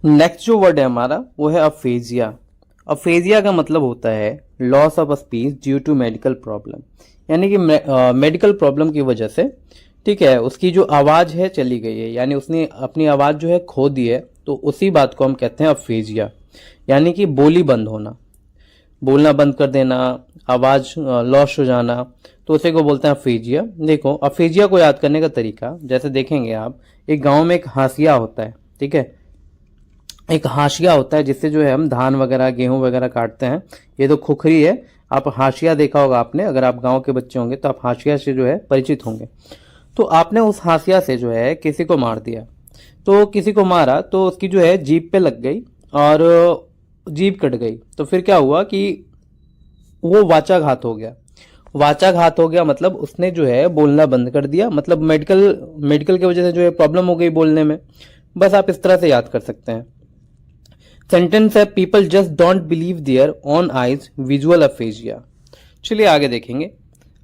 Next जो word है हमारा वो है अफेजिया। अफेजिया का मतलब होता है loss of speech due to medical problem, यानी कि मेडिकल प्रॉब्लम की वजह से, ठीक है, उसकी जो आवाज है चली गई है, यानी उसने अपनी आवाज जो है खो दी है, तो उसी बात को हम कहते हैं अफेजिया, यानी कि बोली बंद होना, बोलना बंद कर देना, आवाज लॉस हो जाना, तो उसे को बोलते हैं अफेजिया। देखो अफेजिया को याद करने का तरीका जैसे देखेंगे आप, एक गांव में एक हाशिया होता है, ठीक है, एक हाशिया होता है जिससे जो है हम धान वगैरह गेहूं वगैरह काटते हैं। ये तो खुखरी है, आप हाशिया देखा होगा आपने, अगर आप गांव के बच्चे होंगे तो आप हाशिया से जो है परिचित होंगे। तो आपने उस हाशिया से जो है किसी को मार दिया, तो किसी को मारा तो उसकी जो है जीभ पे लग गई और जीभ कट गई, तो फिर क्या हुआ कि वो वाचाघात हो गया। वाचाघात हो गया मतलब उसने जो है बोलना बंद कर दिया, मतलब मेडिकल की वजह से जो है प्रॉब्लम हो गई बोलने में। बस आप इस तरह से याद कर सकते हैं। सेंटेंस है people just don't believe their own eyes, visual aphasia. चलिए आगे देखेंगे।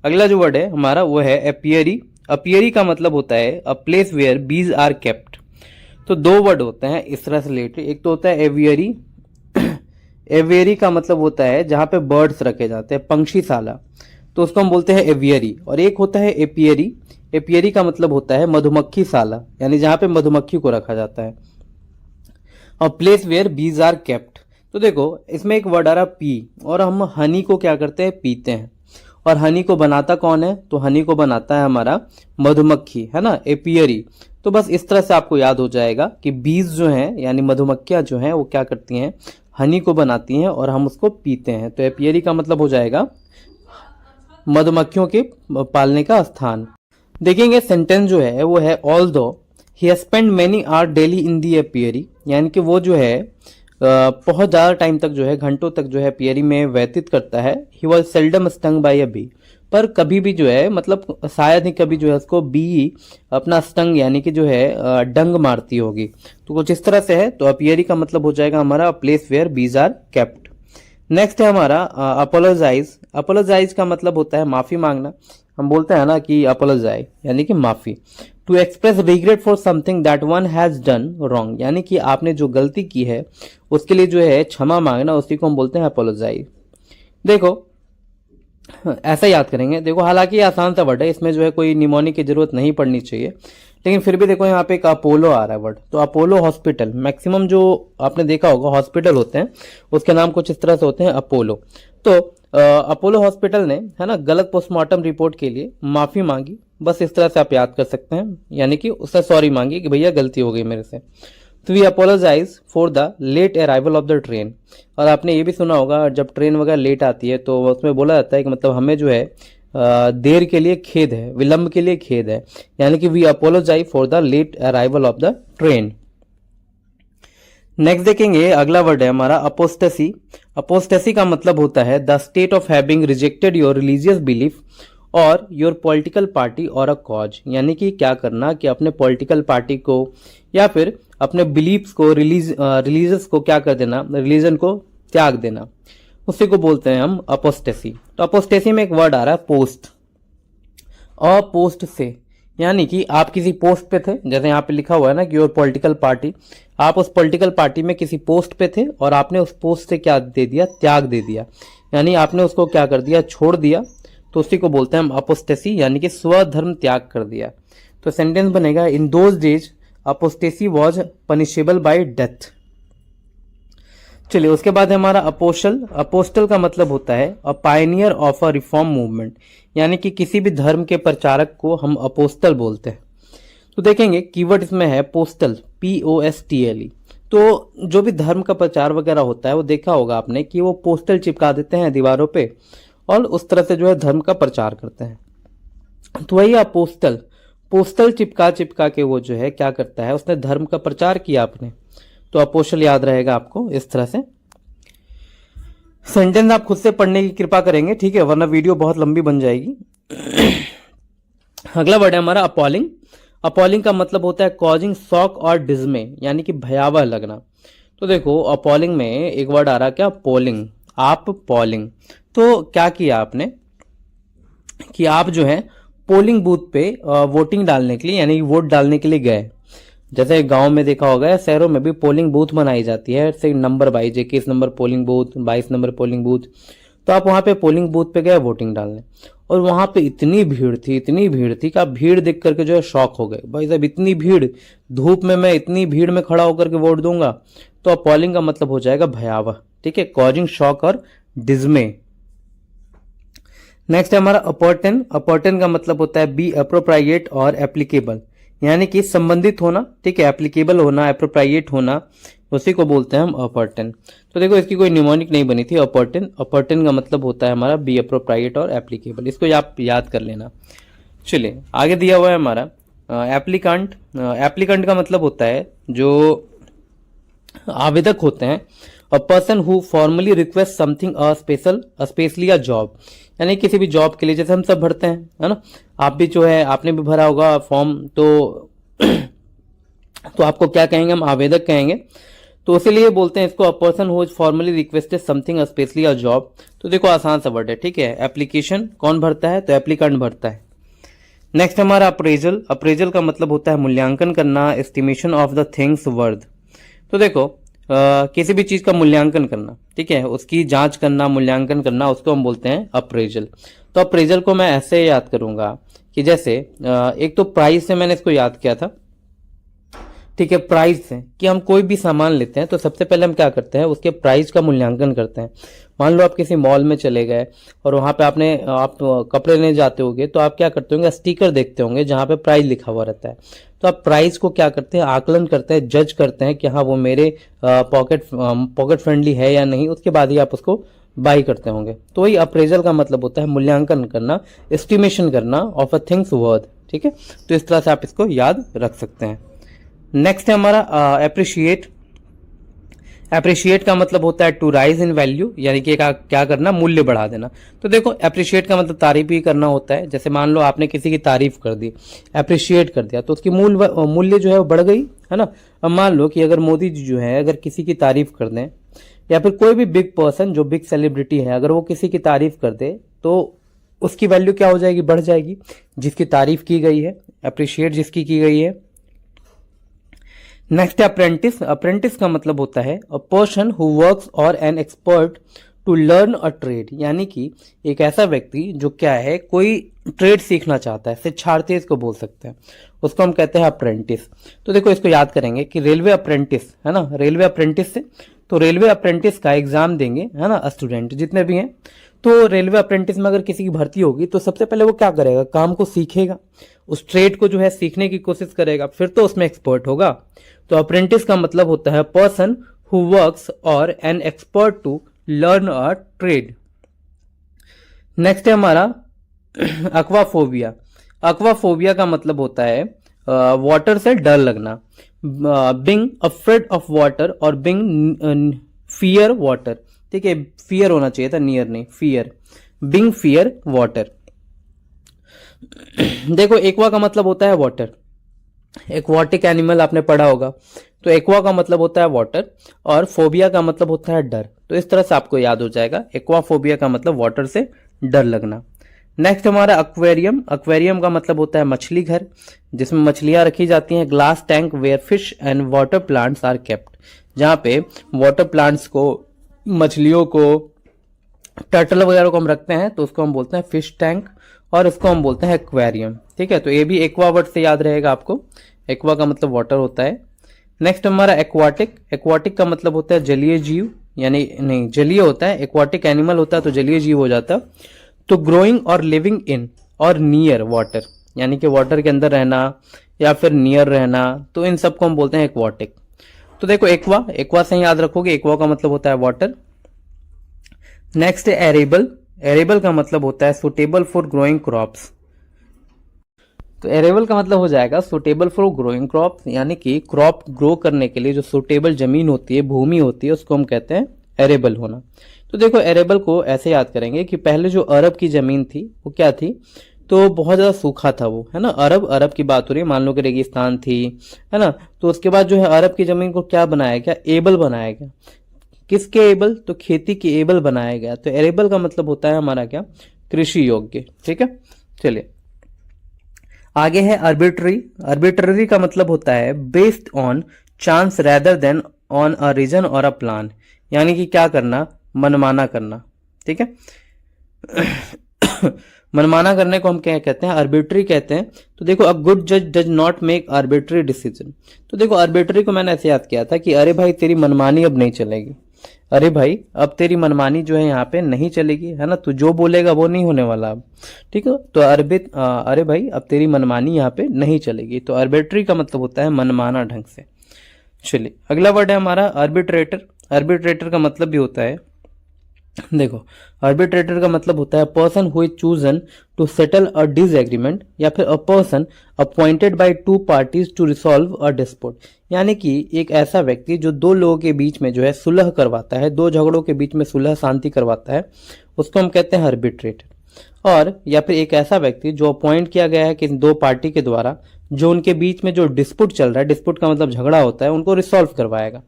अगला जो वर्ड है हमारा वो है एपियरी। अपियरी का मतलब होता है a place where bees are kept. तो दो वर्ड होते हैं इस तरह से रिलेटेड, एक तो होता है एवियरी। एवियरी का मतलब होता है जहां पे बर्ड्स रखे जाते हैं, पंक्षीशाला, तो उसको हम बोलते हैं एवियरी। और एक होता है एपियरी। एपियरी का मतलब होता है मधुमक्खी शाला, यानी जहां पे मधुमक्खी को रखा जाता है। और place where bees are kept, तो देखो इसमें एक वर्ड आ रहा पी, और हम हनी को क्या करते हैं, पीते हैं। और हनी को बनाता कौन है, तो हनी को बनाता है हमारा मधुमक्खी, है ना, एपियरी। तो बस इस तरह से आपको याद हो जाएगा कि बीज जो हैं यानी मधुमक्खियां जो हैं वो क्या करती हैं, हनी को बनाती हैं और हम उसको पीते हैं। तो एपियरी का मतलब हो जाएगा मधुमक्खियों के पालने का स्थान। देखेंगे सेंटेंस जो है वो है although he spend many hour daily in the apiary, यानी कि वो जो है बहुत ज्यादा टाइम तक जो है, घंटों तक जो है एपियरी में व्यतीत करता है। He was seldom stung by a bee, पर कभी भी जो है मतलब शायद ही कभी जो है उसको बी अपना स्टंग यानी कि जो है डंग मारती होगी। तो कुछ इस तरह से है। तो अपियरी का मतलब हो जाएगा हमारा place where bees are kept. Next है हमारा अपोलोजाइज। अपोलोजाइज का मतलब होता है माफी मांगना। हम बोलते हैं ना कि अपोलोजाइज यानी कि माफी। To express regret for something that one has done wrong, यानी कि आपने जो गलती की है उसके लिए जो है क्षमा मांगना, उसी को हम बोलते हैं अपोलोजाइज। देखो ऐसा याद करेंगे। देखो हालांकि ये आसान सा वर्ड है, इसमें जो है कोई निमोनिक की जरूरत नहीं पड़नी चाहिए, लेकिन फिर भी देखो यहाँ पे एक अपोलो आ रहा है वर्ड। तो अपोलो हॉस्पिटल, मैक्सिमम जो आपने देखा होगा हॉस्पिटल होते हैं उसके नाम कुछ इस तरह से होते हैं, अपोलो। तो अपोलो हॉस्पिटल ने, है ना, गलत पोस्टमार्टम रिपोर्ट के लिए माफी मांगी। बस इस तरह से आप याद कर सकते हैं, यानी कि उसने सॉरी मांगी कि भैया गलती हो गई मेरे से। तो we apologise for the late arrival of the train. और आपने ये भी सुना होगा जब ट्रेन वगैरह लेट आती है तो उसमें बोला जाता है कि मतलब हमें जो है देर के लिए खेद है, विलंब के लिए खेद है, यानी कि we apologise for the late arrival of the train. Next देखेंगे अगला वर्ड है हमारा अपोस्टेसी। अपोस्टेसी का मतलब होता है the state of having rejected your religious belief और योर पॉलिटिकल पार्टी और अ कॉज, यानी कि क्या करना कि अपने पॉलिटिकल पार्टी को या फिर अपने बिलीफ्स को, रिलीजियस को क्या कर देना, रिलीजन को त्याग देना, उसी को बोलते हैं हम अपोस्टेसी। तो अपोस्टेसी में एक वर्ड आ रहा है पोस्ट। अपोस्ट से, यानी कि आप किसी पोस्ट पे थे, जैसे यहाँ पे लिखा हुआ है ना कि योर पॉलिटिकल पार्टी, आप उस पॉलिटिकल पार्टी में किसी पोस्ट पे थे और आपने उस पोस्ट से क्या दे दिया, त्याग दे दिया, यानी आपने उसको क्या कर दिया, छोड़ दिया। तो उसी को बोलते हैं हम अपोस्टेसी, यानी कि स्वधर्म त्याग कर दिया। तो सेंटेंस बनेगा in those days apostasy was punishable by death. चलिए उसके बाद है हमारा अपोस्टल। अपोस्टल का मतलब होता है अ Pioneer of a reform movement, यानी कि किसी भी धर्म के प्रचारक को हम अपोस्टल बोलते हैं। तो देखेंगे कीवर्ड इसमें है पोस्टल, POSTLE। तो जो भी धर्म का प्रचार वगैरह होता है वो देखा होगा आपने कि वो पोस्टल चिपका देते हैं दीवारों पे और उस तरह से जो है धर्म का प्रचार करते हैं। तो वही अपोस्टल, पोस्टल चिपका चिपका के वो जो है क्या करता है, उसने धर्म का प्रचार किया आपने। तो अपोस्टल याद रहेगा आपको इस तरह से। सेंटेंस आप खुद से पढ़ने की कृपा करेंगे, ठीक है, वरना वीडियो बहुत लंबी बन जाएगी। अगला वर्ड है हमारा अपॉलिंग। अपॉलिंग का मतलब होता है कॉजिंग शॉक और डिजमे, यानी कि भयावह लगना। तो देखो अपॉलिंग में एक वर्ड आ रहा क्या, पोलिंग। आप पोलिंग, तो क्या किया आपने कि आप जो है पोलिंग बूथ पे वोटिंग डालने के लिए, यानी वोट डालने के लिए गए। जैसे गांव में देखा होगा, शहरों में भी पोलिंग बूथ बनाई जाती है, से number wise 21 number polling booth, 22 number polling booth. तो आप वहां पे पोलिंग बूथ पे गए वोटिंग डालने, और वहां पे इतनी भीड़ थी कि आप भीड़ देख करके जो है शॉक हो गए, भाई साहब इतनी भीड़, धूप में मैं इतनी भीड़ में खड़ा होकर के वोट दूंगा। तो अब पोलिंग का मतलब हो जाएगा भयावह, ठीक है, कॉजिंग शॉक और डिजमे। नेक्स्ट है हमारा अपॉर्टन। अपॉर्टन का मतलब होता है बी अप्रोप्रिएट और एप्लीकेबल, यानी कि संबंधित होना, ठीक है, एप्लीकेबल होना, एप्रोप्रिएट होना, उसी को बोलते हैं हम अपॉर्टन। तो देखो इसकी कोई निमोनिक नहीं बनी थी अपॉर्टन। अपॉर्टन का मतलब होता है हमारा बी अप्रोप्रिएट और एप्लीकेबल, इसको आप याद कर लेना। चलिए आगे दिया हुआ है हमारा एप्लीकांट। एप्लीकांट का मतलब होता है जो आवेदक होते हैं, अ person who formally request something specially a job, यानी किसी भी जॉब के लिए, जैसे हम सब भरते हैं, है ना, आप भी जो है आपने भी भरा होगा फॉर्म, तो आपको क्या कहेंगे, हम आवेदक कहेंगे। तो इसीलिए बोलते हैं इसको अ person who formally requested something specially a job. तो देखो आसान सा वर्ड है, ठीक है, एप्लीकेशन कौन भरता है, तो एप्लीकांट भरता है। नेक्स्ट हमारा अप्रेजल। अप्रेजल का मतलब होता है मूल्यांकन करना, estimation of the things worth. तो देखो किसी भी चीज का मूल्यांकन करना, ठीक है, उसकी जांच करना, मूल्यांकन करना, उसको हम बोलते हैं अप्रेजल। तो अप्रेजल को मैं ऐसे याद करूंगा कि जैसे एक तो प्राइस से मैंने इसको याद किया था, ठीक है, प्राइस से कि हम कोई भी सामान लेते हैं तो सबसे पहले हम क्या करते हैं, उसके प्राइस का मूल्यांकन करते हैं। मान लो आप किसी मॉल में चले गए और वहां पे आप कपड़े लेने जाते होंगे, तो आप क्या करते होंगे, स्टिकर देखते होंगे जहां पे प्राइस लिखा हुआ रहता है। तो आप प्राइस को क्या करते हैं, आकलन करते हैं, जज करते हैं कि हाँ वो मेरे पॉकेट फ्रेंडली है या नहीं, उसके बाद ही आप उसको बाई करते होंगे। तो वही अप्रेजल का मतलब होता है मूल्यांकन करना, एस्टिमेशन करना ऑफ अ थिंग्स वर्थ, ठीक है। तो इस तरह से आप इसको याद रख सकते हैं। नेक्स्ट है हमारा एप्रिशिएट। एप्रिशिएट का मतलब होता है टू राइज इन वैल्यू, यानी कि क्या करना, मूल्य बढ़ा देना। तो देखो एप्रिशिएट का मतलब तारीफ ही करना होता है। जैसे मान लो आपने किसी की तारीफ कर दी, एप्रिशिएट कर दिया, तो उसकी मूल्य जो है वो बढ़ गई, है ना। अब मान लो कि अगर मोदी जी जो है अगर किसी की तारीफ कर दें, या फिर कोई भी बिग पर्सन जो बिग सेलिब्रिटी है अगर वो किसी की तारीफ कर दे, तो उसकी वैल्यू क्या हो जाएगी, बढ़ जाएगी, जिसकी तारीफ की गई है, अप्रिशिएट जिसकी की गई है। नेक्स्ट है अप्रेंटिस। अप्रेंटिस का मतलब होता है अ पर्सन हु वर्क्स और an expert to learn a trade, यानी कि एक ऐसा व्यक्ति जो क्या है, कोई ट्रेड सीखना चाहता है, शिक्षार्थी इसको बोल सकते हैं, उसको हम कहते हैं अप्रेंटिस। तो देखो इसको याद करेंगे कि रेलवे अप्रेंटिस, है ना, रेलवे अप्रेंटिस से, तो रेलवे अप्रेंटिस का एग्जाम देंगे, है ना, स्टूडेंट जितने भी हैं। तो रेलवे अप्रेंटिस में अगर किसी की भर्ती होगी तो सबसे पहले वो क्या करेगा, काम को सीखेगा, उस ट्रेड को जो है सीखने की कोशिश करेगा, फिर तो उसमें एक्सपर्ट होगा। तो अप्रेंटिस का मतलब होता है पर्सन हु वर्क्स और an expert to learn a trade. Next है हमारा अक्वाफोबिया। अक्वाफोबिया का मतलब होता है वाटर से डर लगना, बिंग अफ्रेड ऑफ वाटर और बिंग फियर वाटर, ठीक है, फियर होना चाहिए था, नियर नहीं, फियर, बिंग फियर वाटर। देखो एक्वा का मतलब होता है वाटर, एक्वाटिक एनिमल आपने पढ़ा होगा, तो एक्वा का मतलब होता है वाटर और फोबिया का मतलब होता है डर। तो इस तरह से आपको याद हो जाएगा, एक्वाफोबिया का मतलब वाटर से डर लगना। नेक्स्ट हमारा एक्वेरियम। एक्वेरियम का मतलब होता है मछली घर, जिसमें मछलियां रखी जाती हैं। Glass tank where fish and water plants are kept, जहां पे वाटर प्लांट्स को, मछलियों को, टर्टल वगैरह को हम रखते हैं, तो उसको हम बोलते हैं फिश टैंक, और इसको हम बोलते हैं एक्वेरियम, ठीक है। तो ये भी एक्वा वर्ड से याद रहेगा आपको, एक्वा का मतलब वाटर होता है। नेक्स्ट हमारा एक्वाटिक। एक्वाटिक का मतलब होता है जलीय जीव, यानी नहीं, जलीय होता है, एक्वाटिक एनिमल होता है तो जलीय जीव हो जाता है। तो ग्रोइंग और लिविंग इन और नियर वाटर, यानी कि वाटर के अंदर रहना या फिर नियर रहना, तो इन सबको हम बोलते हैं एक्वाटिक। तो देखो एक्वा, एक्वा से याद रखोगे, एक्वा का मतलब होता है वाटर। नेक्स्ट है एरेबल। एरेबल का मतलब होता है सुटेबल फॉर ग्रोइंग क्रॉप्स। तो एरेबल का मतलब हो जाएगा सुटेबल फॉर ग्रोइंग क्रॉप्स, यानी कि क्रॉप ग्रो करने के लिए जो सुटेबल जमीन होती है, भूमि होती है, उसको हम कहते हैं एरेबल होना। तो देखो एरेबल को ऐसे याद करेंगे कि पहले जो अरब की जमीन थी वो क्या थी, तो बहुत ज्यादा सूखा था वो, है ना, अरब की बात हो रही है, मान लो कि रेगिस्तान थी, है ना। तो उसके बाद जो है अरब की जमीन को क्या बनाया गया, एबल बनाया गया। किसके एबल, तो खेती के एबल बनाया गया। तो एरेबल का मतलब होता है हमारा क्या, कृषि योग्य, ठीक है। चलिए आगे है आर्बिट्ररी। आर्बिट्ररी का मतलब होता है based on chance rather than on a reason और अ प्लान, यानी कि क्या करना, मनमाना करना। ठीक है मनमाना करने को हम क्या कहते हैं, आर्बिट्री कहते हैं। तो देखो, अ गुड जज does not make arbitrary decision. तो देखो, आर्बिट्री को मैंने ऐसे याद किया था कि अरे भाई तेरी मनमानी अब नहीं चलेगी, अरे भाई अब तेरी मनमानी जो है यहाँ पे नहीं चलेगी, है ना, तू जो बोलेगा वो नहीं होने वाला अब। ठीक है, तो अरे भाई अब तेरी मनमानी यहाँ पे नहीं चलेगी। तो आर्बिट्री का मतलब होता है मनमाना ढंग से। चलिए, अगला वर्ड है हमारा आर्बिट्रेटर। आर्बिट्रेटर का मतलब भी होता है, देखो, आर्बिट्रेटर का मतलब होता है person who is chosen to settle a disagreement, या फिर a person appointed by two parties to resolve a dispute, यानी कि एक ऐसा व्यक्ति जो दो लोगों के बीच में जो है सुलह करवाता है, दो झगड़ों के बीच में सुलह शांति करवाता है, उसको हम कहते हैं आर्बिट्रेटर। और या फिर एक ऐसा व्यक्ति जो अपॉइंट किया गया है कि दो पार्टी के द्वारा जो उनके बीच में जो डिस्प्यूट चल रहा है, डिस्प्यूट का मतलब झगड़ा होता है, उनको रिसॉल्व करवाएगा।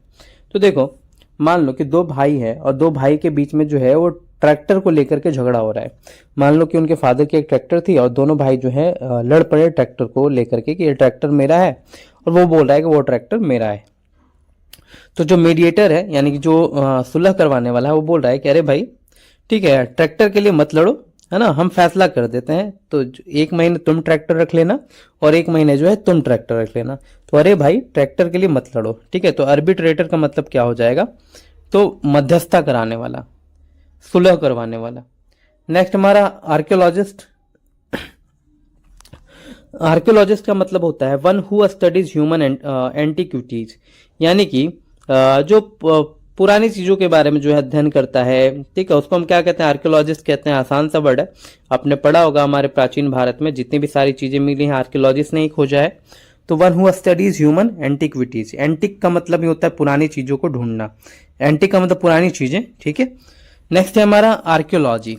तो देखो, मान लो कि दो भाई है और दो भाई के बीच में जो है वो ट्रैक्टर को लेकर के झगड़ा हो रहा है। मान लो कि उनके फादर की एक ट्रैक्टर थी और दोनों भाई जो है लड़ पड़े ट्रैक्टर को लेकर के कि ये ट्रैक्टर मेरा है, और वो बोल रहा है कि वो ट्रैक्टर मेरा है। तो जो मीडिएटर है, यानी कि जो सुलह करवाने वाला है, वो बोल रहा है कि अरे भाई ठीक है, ट्रैक्टर के लिए मत लड़ो, है ना, हम फैसला कर देते हैं। तो एक महीने तुम ट्रैक्टर रख लेना और एक महीने जो है तुम ट्रैक्टर रख लेना। तो अरे भाई ट्रैक्टर के लिए मत लड़ो। ठीक है, तो आर्बिट्रेटर का मतलब क्या हो जाएगा, तो मध्यस्थता कराने वाला, सुलह करवाने वाला। नेक्स्ट हमारा आर्कियोलॉजिस्ट। आर्कियोलॉजिस्ट का मतलब होता है one who studies human antiquities, यानी कि जो पुरानी चीजों के बारे में जो है अध्ययन करता है। ठीक है, उसको हम क्या कहते हैं, आर्कियोलॉजिस्ट कहते हैं। आसान सा वर्ड है, आपने पढ़ा होगा हमारे प्राचीन भारत में जितनी भी सारी चीजें मिली हैं आर्कियोलॉजिस्ट ने ही खोजा है। तो one who studies human antiquities, antique का मतलब ही होता है पुरानी चीजों को ढूंढना, एंटिक का मतलब पुरानी चीजें। ठीक है, नेक्स्ट है हमारा आर्कियोलॉजी।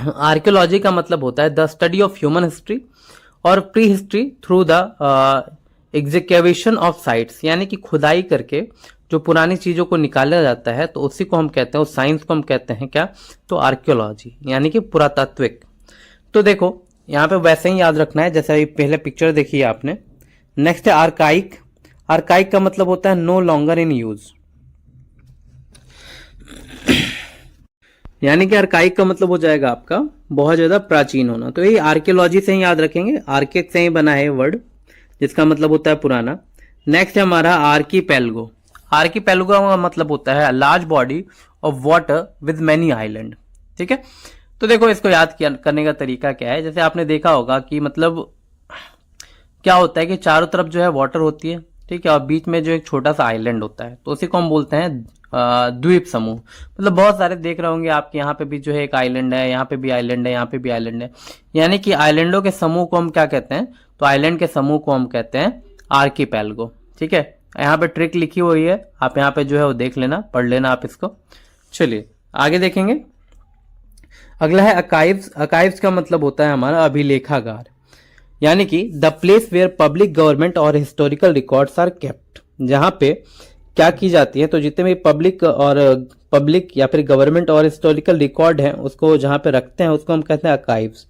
आर्कियोलॉजी का मतलब होता है the study of human history और pre history through the execution of sites, यानी कि खुदाई करके जो पुरानी चीजों को निकाला जाता है, तो उसी को हम कहते हैं, उस साइंस को हम कहते हैं क्या, तो आर्कियोलॉजी, यानी कि पुरातात्विक। तो देखो, यहाँ पे वैसे ही याद रखना है जैसे अभी पहले पिक्चर देखी है आपने। नेक्स्ट है आर्काइक। आर्काइक का मतलब होता है नो लॉन्गर इन यूज, यानी कि आर्काइक का मतलब हो जाएगा आपका बहुत ज्यादा प्राचीन होना। तो ये आर्कियोलॉजी से ही याद रखेंगे, आर्किक से ही बना है वर्ड जिसका मतलब होता है पुराना। नेक्स्ट है हमारा आर्कीपेलगो। आर्कीपेलगो का मतलब होता है large body of water with many island. ठीक है, तो देखो इसको याद करने का तरीका क्या है, जैसे आपने देखा होगा कि मतलब क्या होता है कि चारों तरफ जो है वाटर होती है, ठीक है, और बीच में जो एक छोटा सा आइलैंड होता है, तो उसी को हम बोलते हैं द्वीप समूह। मतलब बहुत सारे देख रहे होंगे आपके, यहाँ पे भी जो है एक आइलैंड है, यहाँ पे भी आइलैंड है, यहाँ पे भी आइलैंड है, यानी कि आइलैंडों के समूह को हम क्या कहते हैं, तो आइलैंड के समूह को हम कहते हैं आर्कीपेलगो। ठीक है, यहाँ पे ट्रिक लिखी हुई है, आप यहाँ पे जो है वो देख लेना, पढ़ लेना आप इसको। चलिए आगे देखेंगे। अगला है अकाइव्स। अकाइव्स का मतलब होता है हमारा अभिलेखागार, यानी कि the place where public government और हिस्टोरिकल रिकॉर्ड्स आर केप्ट, जहां पे क्या की जाती है, तो जितने भी पब्लिक या फिर गवर्नमेंट और हिस्टोरिकल रिकॉर्ड है उसको जहां पे रखते हैं उसको हम कहते हैं अकाइव्स।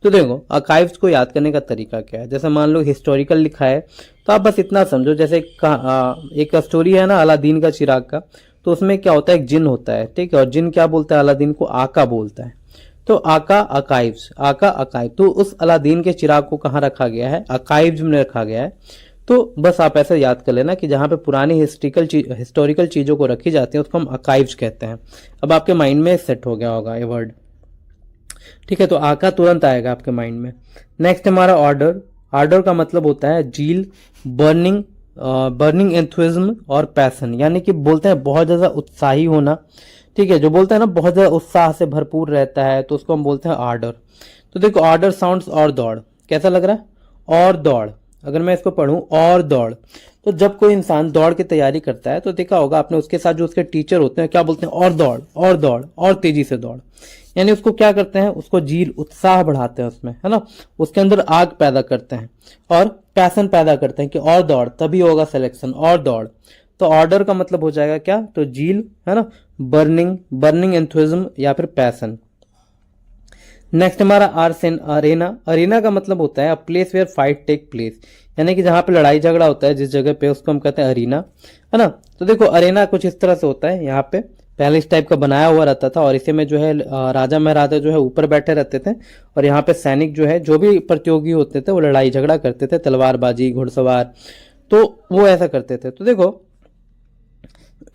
तो देखो, अकाइव्स को याद करने का तरीका क्या है, जैसे मान लो हिस्टोरिकल लिखा है तो आप बस इतना समझो, जैसे एक स्टोरी है ना अलादीन का चिराग का, तो उसमें क्या होता है, एक जिन होता है, ठीक है, और जिन क्या बोलता है, अलादीन को आका बोलता है। तो आका अकाइव्स, आका अकाइव, तो उस अलादीन के चिराग को कहाँ रखा गया है, अकाइव्स में रखा गया है। तो बस आप ऐसे याद कर लेना कि जहां पे पुरानी हिस्टोरिकल चीजों को रखी जाती है उसको हम अकाइव्स कहते हैं। अब आपके माइंड में सेट हो गया होगा ये वर्ड। ठीक है, तो आका तुरंत आएगा आपके माइंड में। नेक्स्ट हमारा ऑर्डर। ऑर्डर का मतलब होता है जील, बर्निंग एंथुसिज्म और पैशन, यानी कि बोलते हैं बहुत ज्यादा उत्साही होना। ठीक है, जो बोलते हैं ना बहुत ज्यादा उत्साह से भरपूर रहता है, तो उसको हम बोलते हैं ऑर्डर। तो देखो, ऑर्डर साउंड्स और दौड़, कैसा लग रहा है, और दौड़। अगर मैं इसको पढ़ूं और दौड़, तो जब कोई इंसान दौड़ की तैयारी करता है तो देखा होगा आपने उसके साथ जो उसके टीचर होते हैं क्या बोलते हैं, और दौड़ और दौड़ और तेजी से दौड़, यानी उसको क्या करते हैं, उसको जील, उत्साह बढ़ाते हैं उसमें, है ना, उसके अंदर आग पैदा करते हैं और पैशन पैदा करते हैं कि और दौड़ तभी होगा सिलेक्शन, और दौड़। तो ऑर्डर का मतलब हो जाएगा क्या, तो जील, है ना, बर्निंग एंथुसिज्म या फिर पैशन। नेक्स्ट हमारा आर्सन अरेना। अरेना का मतलब होता है a place where fight take place, यानी कि जहां पे लड़ाई झगड़ा होता है जिस जगह पे, उसको हम कहते हैं अरीना, है ना। तो देखो अरेना कुछ इस तरह से होता है, यहाँ पे पहले इस टाइप का बनाया हुआ रहता था और इसी में जो है राजा महाराजा जो है ऊपर बैठे रहते थे और यहाँ पे सैनिक जो है जो भी प्रतियोगी होते थे वो लड़ाई झगड़ा करते थे, तलवारबाजी, घुड़सवार, तो वो ऐसा करते थे। तो देखो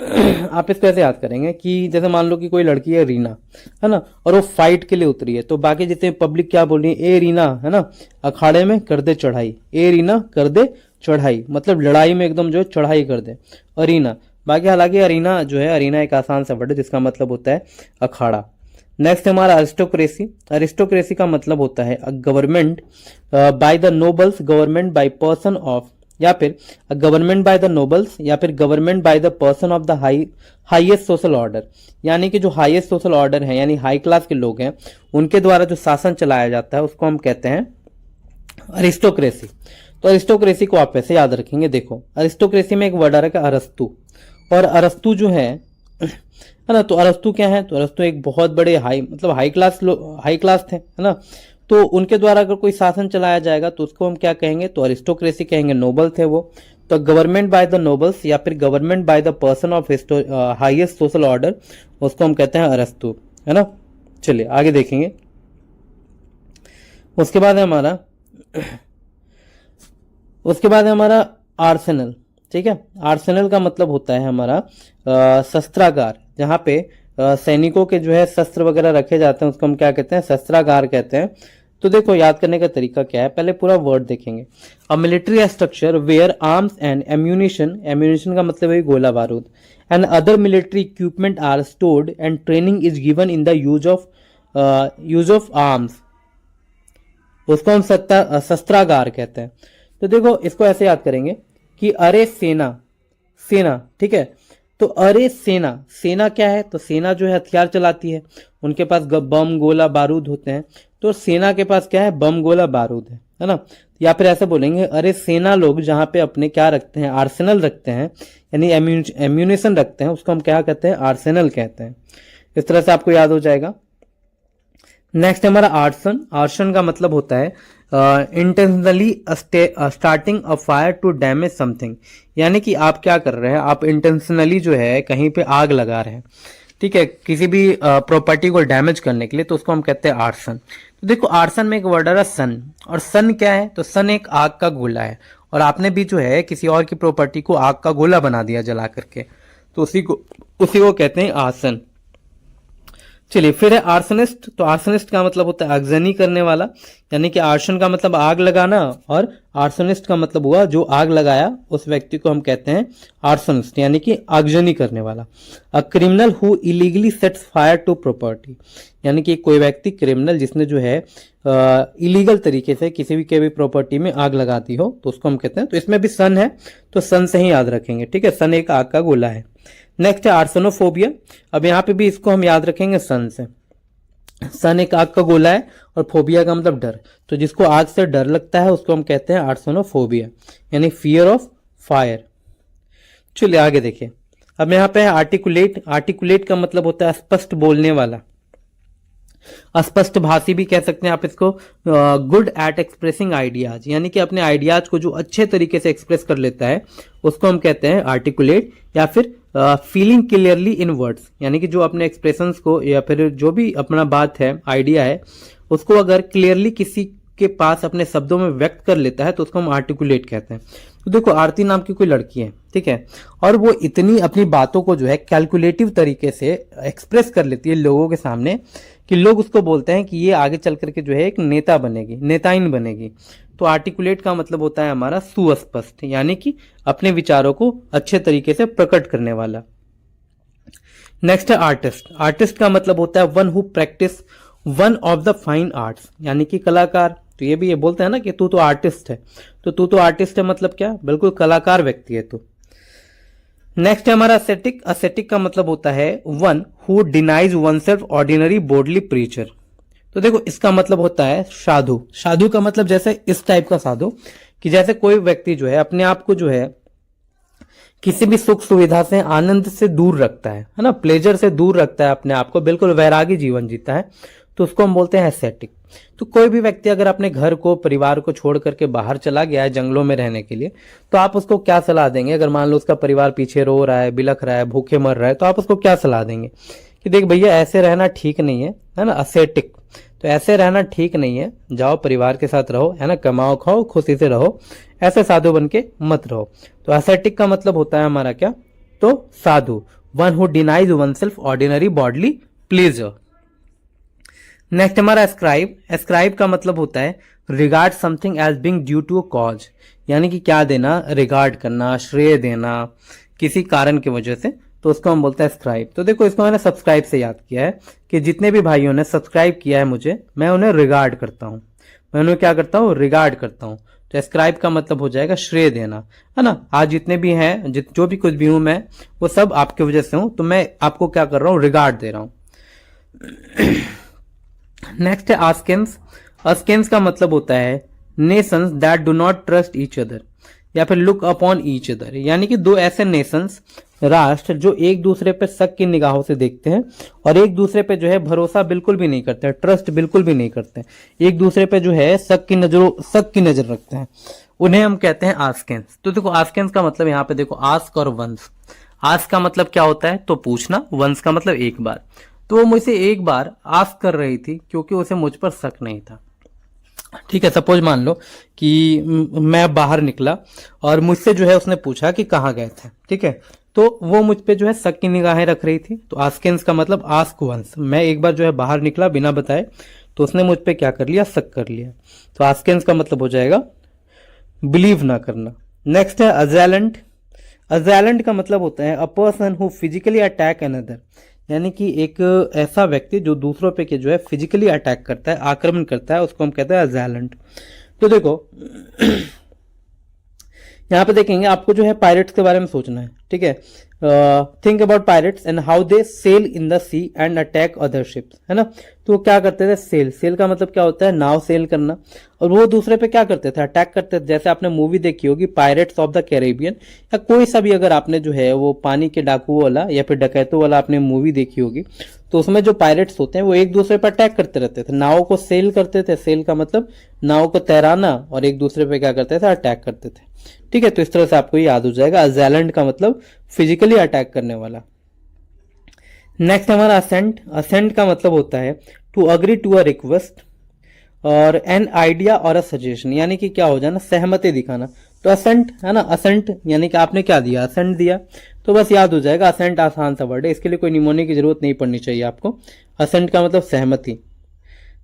आप इसको ऐसे याद करेंगे कि जैसे मान लो कि कोई लड़की है रीना, है ना, और वो फाइट के लिए उतरी है, तो बाकी जितने पब्लिक क्या बोल रही है, ए रीना, है ना, अखाड़े में कर दे चढ़ाई, ए रीना कर दे चढ़ाई, मतलब लड़ाई में एकदम जो है चढ़ाई कर दे, अरीना। बाकी हालांकि अरीना जो है, अरीना एक आसान सा वर्ड है जिसका मतलब होता है अखाड़ा। नेक्स्ट हमारा अरिस्टोक्रेसी। अरिस्टोक्रेसी का मतलब होता है government by the nobles, government by person of, या फिर गवर्नमेंट बाय द नोबल्स, या फिर government by the person of the highest social order, यानी कि जो हाईएस्ट सोशल ऑर्डर है यानी हाई क्लास के लोग हैं उनके द्वारा जो शासन चलाया जाता है उसको हम कहते हैं अरिस्टोक्रेसी। तो अरिस्टोक्रेसी को आप ऐसे याद रखेंगे। देखो अरिस्टोक्रेसी में एक वर्ड आ रहा है अरस्तु, और अरस्तु जो है ना, तो अरस्तु क्या है, तो अरस्तु एक बहुत बड़े मतलब हाई क्लास थे, है ना। तो उनके द्वारा अगर कोई शासन चलाया जाएगा तो उसको हम क्या कहेंगे, तो अरिस्टोक्रेसी कहेंगे, नोबल थे वो। तो गवर्नमेंट बाय द नोबल्स या फिर government by the person of highest social order, उसको हम कहते हैं अरस्तु, है ना। चलिए आगे देखेंगे। उसके बाद है हमारा आर्सेनल। ठीक है, आर्सेनल का मतलब होता है हमारा शस्त्रागार, जहां पे सैनिकों के जो है शस्त्र वगैरह रखे जाते हैं, उसको हम क्या कहते हैं, शस्त्रागार कहते हैं। तो देखो याद करने का तरीका क्या है, पहले पूरा वर्ड देखेंगे। A military structure where arms and ammunition, ammunition का मतलब है गोला बारूद, and other military equipment are stored and training is given in the use of arms, उसको हम शस्त्रागार कहते हैं। तो देखो इसको ऐसे याद करेंगे कि अरे सेना, ठीक है, तो अरे सेना क्या है, तो सेना जो है हथियार चलाती है, उनके पास बम गोला बारूद होते हैं, तो सेना के पास क्या है, बम गोला बारूद है ना। या फिर ऐसे बोलेंगे अरे सेना लोग जहां पे अपने क्या रखते हैं, आर्सेनल रखते हैं, यानी एम्यूनिशन रखते हैं, उसको हम क्या कहते हैं, आर्सेनल कहते हैं। इस तरह से आपको याद हो जाएगा। नेक्स्ट हमारा आर्सन। आर्सन का मतलब होता है intentionally starting a fire to damage something, यानी कि आप क्या कर रहे हैं, आप इंटेंशनली जो है कहीं पे आग लगा रहे हैं, ठीक है, किसी भी प्रॉपर्टी को डैमेज करने के लिए, तो उसको हम कहते हैं आर्सन। तो देखो आर्सन में एक वर्ड आ रहा है सन, और सन क्या है, तो सन एक आग का गोला है, और आपने भी जो है किसी और की प्रॉपर्टी को आग का गोला बना दिया जला करके, तो उसी को कहते हैं आर्सन। चलिए फिर है आर्सनिस्ट। तो आर्सनिस्ट का मतलब होता है आगजनी करने वाला, यानी कि आर्सन का मतलब आग लगाना, और आर्सनिस्ट का मतलब हुआ जो आग लगाया उस व्यक्ति को हम कहते हैं आर्सनिस्ट, यानी कि आगजनी करने वाला। A criminal who illegally sets fire to property, यानी कि कोई व्यक्ति क्रिमिनल जिसने जो है इलीगल तरीके से किसी भी प्रॉपर्टी में आग लगा दी हो, तो उसको हम कहते हैं। तो इसमें भी सन है, तो सन से ही याद रखेंगे, ठीक है, सन एक आग का गोला है। नेक्स्ट है आर्सनोफोबिया। अब यहाँ पे भी इसको हम याद रखेंगे सन से। सन एक आग का गोला है और फोबिया का मतलब डर, तो जिसको आग से डर लगता है उसको हम कहते हैं आर्सनोफोबिया, यानी फियर ऑफ फायर। चलिए आगे देखिए। अब यहाँ पे है आर्टिकुलेट। आर्टिकुलेट का मतलब होता है स्पष्ट बोलने वाला, अस्पष्ट भाषी भी कह सकते हैं आप इसको। गुड एट एक्सप्रेसिंग आइडियाज, यानी कि अपने आइडियाज को जो अच्छे तरीके से एक्सप्रेस कर लेता है उसको हम कहते हैं आर्टिकुलेट। या फिर फीलिंग क्लियरली इन वर्ड्स, यानी कि जो अपने एक्सप्रेशंस को या फिर जो भी अपना बात है, आइडिया है, उसको अगर क्लियरली किसी के पास अपने शब्दों में व्यक्त कर लेता है तो उसको हम आर्टिकुलेट कहते हैं। तो देखो आरती नाम की कोई लड़की है, ठीक है, और वो इतनी अपनी बातों को जो है कैलकुलेटिव तरीके से एक्सप्रेस कर लेती है लोगों के सामने कि लोग उसको बोलते हैं कि ये आगे चल करके जो है एक नेता बनेगी, नेताइन बनेगी। तो आर्टिकुलेट का मतलब होता है हमारा सुस्पष्ट, यानी कि अपने विचारों को अच्छे तरीके से प्रकट करने वाला। नेक्स्ट है आर्टिस्ट। आर्टिस्ट का मतलब होता है one who practice one of the fine arts, यानी कि कलाकार। तो ये भी ये बोलते हैं ना कि तू तो आर्टिस्ट है, तो तू तो आर्टिस्ट है मतलब क्या, बिल्कुल कलाकार व्यक्ति है तू। नेक्स्ट है हमारा असेटिक। असेटिक का मतलब होता है one who denies oneself ordinary boldly preacher. तो देखो इसका मतलब होता है साधु। साधु का मतलब जैसे इस टाइप का साधु, कि जैसे कोई व्यक्ति जो है अपने आप को जो है किसी भी सुख सुविधा से, आनंद से दूर रखता है ना, प्लेजर से दूर रखता है अपने आप को, बिल्कुल वैरागी जीवन जीता है, तो उसको हम बोलते हैं एस्थेटिक। तो कोई भी व्यक्ति अगर अपने घर को, परिवार को छोड़ करके बाहर चला गया है जंगलों में रहने के लिए, तो आप उसको क्या सलाह देंगे? अगर मान लो उसका परिवार पीछे रो रहा है, बिलख रहा है, भूखे मर रहा है, तो आप उसको क्या सलाह देंगे कि देख भैया ऐसे रहना ठीक नहीं है ना, एस्थेटिक। तो ऐसे रहना ठीक नहीं है, जाओ परिवार के साथ रहो, है ना, कमाओ खाओ खुशी से रहो, ऐसे साधु बन के मत रहो। तो एस्थेटिक का मतलब होता है हमारा क्या? तो साधु, one who denies oneself ordinary bodily pleasure. Next हमारा एस्क्राइब। एस्क्राइब का मतलब होता है regard something as being due to a cause, यानी कि क्या देना? रिगार्ड करना, श्रेय देना किसी कारण की वजह से, तो उसको हम बोलते हैं एस्क्राइब। तो देखो इसको मैंने सब्सक्राइब से याद किया है कि जितने भी भाइयों ने सब्सक्राइब किया है मुझे, मैं उन्हें रिगार्ड करता हूं, मैं उन्हें क्या करता हूं? रिगार्ड करता हूं। तो एस्क्राइब का मतलब हो जाएगा श्रेय देना, है ना। आज जितने भी हैं, जो भी कुछ भी हूं मैं, वो सब आपकी वजह से हूं, तो मैं आपको क्या कर रहा हूं? रिगार्ड दे रहा हूं। नेक्स्ट है आस्केंस। आस्केंस का मतलब होता है Nations that do not trust each other या फिर लुक अपॉन ईच अदर, यानी कि दो ऐसे नेशंस, राष्ट्र, जो एक दूसरे पे शक की निगाहों से देखते हैं और एक दूसरे पे जो है भरोसा बिल्कुल भी नहीं करते, ट्रस्ट बिल्कुल भी नहीं करते, एक दूसरे पे जो है शक की नजर रखते हैं, उन्हें हम कहते हैं आस्केंस। तो देखो आस्केंस का मतलब यहाँ पे देखो आस्क और वंस। आस्क का मतलब क्या होता है? तो पूछना, वंस का मतलब एक बार। तो वो मुझसे एक बार आस्क कर रही थी क्योंकि उसे मुझ पर शक नहीं था। ठीक है, सपोज मान लो कि मैं बाहर निकला और मुझसे जो है उसने पूछा कि कहाँ गए थे, ठीक है, तो वो मुझ पे जो है शक की निगाहें रख रही थी। तो आस्केंस का मतलब आस्क वंस, मैं एक बार जो है बाहर निकला बिना बताए, तो उसने मुझ पे क्या कर लिया? शक कर लिया। तो आस्केंस का मतलब हो जाएगा बिलीव ना करना। नेक्स्ट है अजेलेंट। अजेलेंट का मतलब होता है a person who physically attack another, यानी कि एक ऐसा व्यक्ति जो दूसरों पे के जो है फिजिकली अटैक करता है, आक्रमण करता है, उसको हम कहते हैं अजेलेंट। तो देखो यहाँ पे देखेंगे आपको जो है पायरेट्स के बारे में सोचना है, ठीक है। Think about pirates and how they sail in the sea and attack other ships, है ना। तो वो क्या करते थे? सेल। सेल का मतलब क्या होता है? नाव सेल करना। और वो दूसरे पे क्या करते थे? अटैक करते थे। जैसे आपने मूवी देखी होगी पायरेट्स ऑफ द कैरेबियन, या कोई सा भी अगर आपने जो है वो पानी के डाकू वाला या फिर डकैतों वाला आपने मूवी देखी होगी, तो उसमें जो पायरेट्स होते हैं वो एक दूसरे पर अटैक करते रहते थे, नाव को सेल करते थे। सेल का मतलब नाव को तैराना, और एक दूसरे पे क्या करते थे? अटैक करते थे, ठीक है। तो इस तरह से आपको याद हो जाएगा। अजेलेंट का मतलब फिजिकली अटैक करने वाला। नेक्स्ट हमारा असेंट। असेंट का मतलब होता है to agree to a request और एन आइडिया और अ सजेशन, यानी कि क्या हो जाना? सहमति दिखाना। तो असेंट, है ना, असेंट यानी कि आपने क्या दिया? असेंट दिया, तो बस याद हो जाएगा। असेंट आसान सा वर्ड है, इसके लिए कोई निमोनिक की जरूरत नहीं पड़नी चाहिए आपको। असेंट का मतलब सहमति।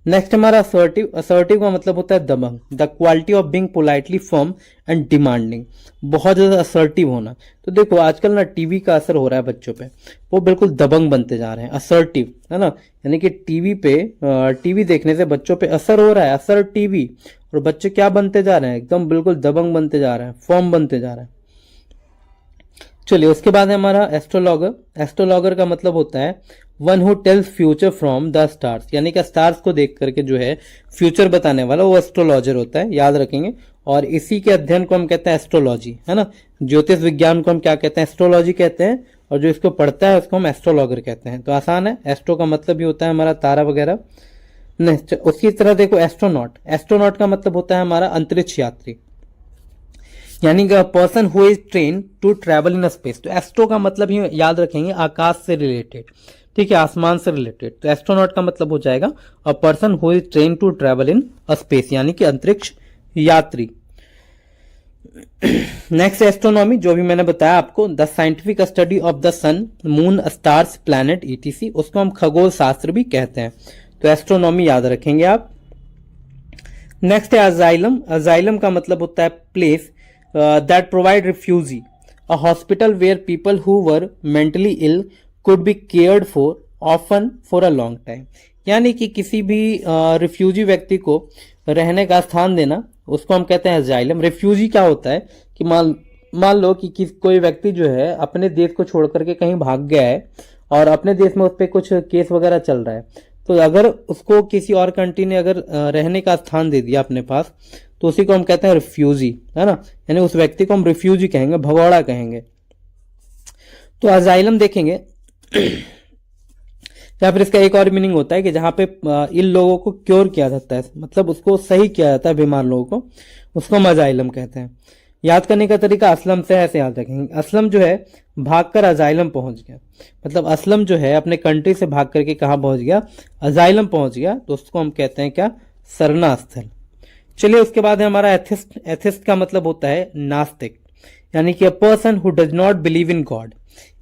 नेक्स्ट हमारा असर्टिव। असर्टिव का मतलब होता है दबंग, the quality of being politely firm and demanding, बहुत ज्यादा असर्टिव होना। तो देखो आजकल ना टीवी का असर हो रहा है बच्चों पे, वो बिल्कुल दबंग बनते जा रहे हैं, असर्टिव, है ना। यानी कि टीवी देखने से बच्चों पे असर हो रहा है, असर टीवी, और बच्चे क्या बनते जा रहे हैं? एकदम बिल्कुल दबंग बनते जा रहे हैं, फर्म बनते जा रहे हैं। चलिए उसके बाद है हमारा एस्ट्रोलॉगर। एस्ट्रोलॉगर का मतलब होता है one who tells future from the stars, यानी कि स्टार्स को देख करके जो है फ्यूचर बताने वाला, वो एस्ट्रोलॉजर होता है, याद रखेंगे। और इसी के अध्ययन को हम कहते हैं एस्ट्रोलॉजी, है ना। ज्योतिष विज्ञान को हम क्या कहते हैं? एस्ट्रोलॉजी कहते हैं, और जो इसको पढ़ता है उसको हम एस्ट्रोलॉगर कहते हैं। तो आसान है, एस्ट्रो का मतलब भी होता है हमारा तारा वगैरह। नेक्स्ट उसी तरह देखो एस्ट्रोनॉट। एस्ट्रोनॉट का मतलब होता है हमारा अंतरिक्ष यात्री, यानी कि person who is train to travel in space. तो एस्ट्रो का मतलब ही याद रखेंगे आकाश से रिलेटेड, ठीक है, आसमान से रिलेटेड। तो एस्ट्रोनॉट का मतलब हो जाएगा a person who is train to travel in space, यानी कि अंतरिक्ष यात्री। नेक्स्ट एस्ट्रोनॉमी, जो भी मैंने बताया आपको, the scientific study of the sun, moon, stars, planet, etc, उसको हम खगोल शास्त्र भी कहते हैं। तो एस्ट्रोनॉमी याद रखेंगे आप। नेक्स्ट है अजाइलम। अजाइलम का मतलब होता है place that provide refugee, a hospital where people who were mentally ill could be cared for often for a long time, यानी कि किसी भी रिफ्यूजी व्यक्ति को रहने का स्थान देना, उसको हम कहते हैं अजाइलम। रिफ्यूजी क्या होता है कि मान लो कि कोई व्यक्ति जो है अपने देश को छोड़ करके कहीं भाग गया है और अपने देश में उस पर कुछ केस वगैरह चल रहा है, तो अगर उसको किसी और कंट्री ने अगर रहने का स्थान दे दिया अपने पास, तो उसी को हम कहते हैं रिफ्यूजी, है ना। यानी उस व्यक्ति को हम रिफ्यूजी कहेंगे, भगौड़ा कहेंगे। तो अजाइलम देखेंगे या फिर इसका एक और मीनिंग होता है कि जहाँ पे इन लोगों को क्योर किया जाता है, मतलब उसको सही किया जाता है बीमार लोगों को, उसको मजाइलम कहते हैं। याद करने का तरीका असलम से ऐसे याद रखेंगे। असलम जो है भागकर अजाइलम पहुंच गया, मतलब असलम जो है अपने कंट्री से भाग करके कहाँ पहुंच गया, अजाइलम पहुंच गया, तो उसको हम कहते हैं क्या, सरना स्थल। चलिए उसके बाद है हमारा एथिस्ट। एथिस्ट का मतलब होता है नास्तिक, यानी कि अ person who does not believe in God.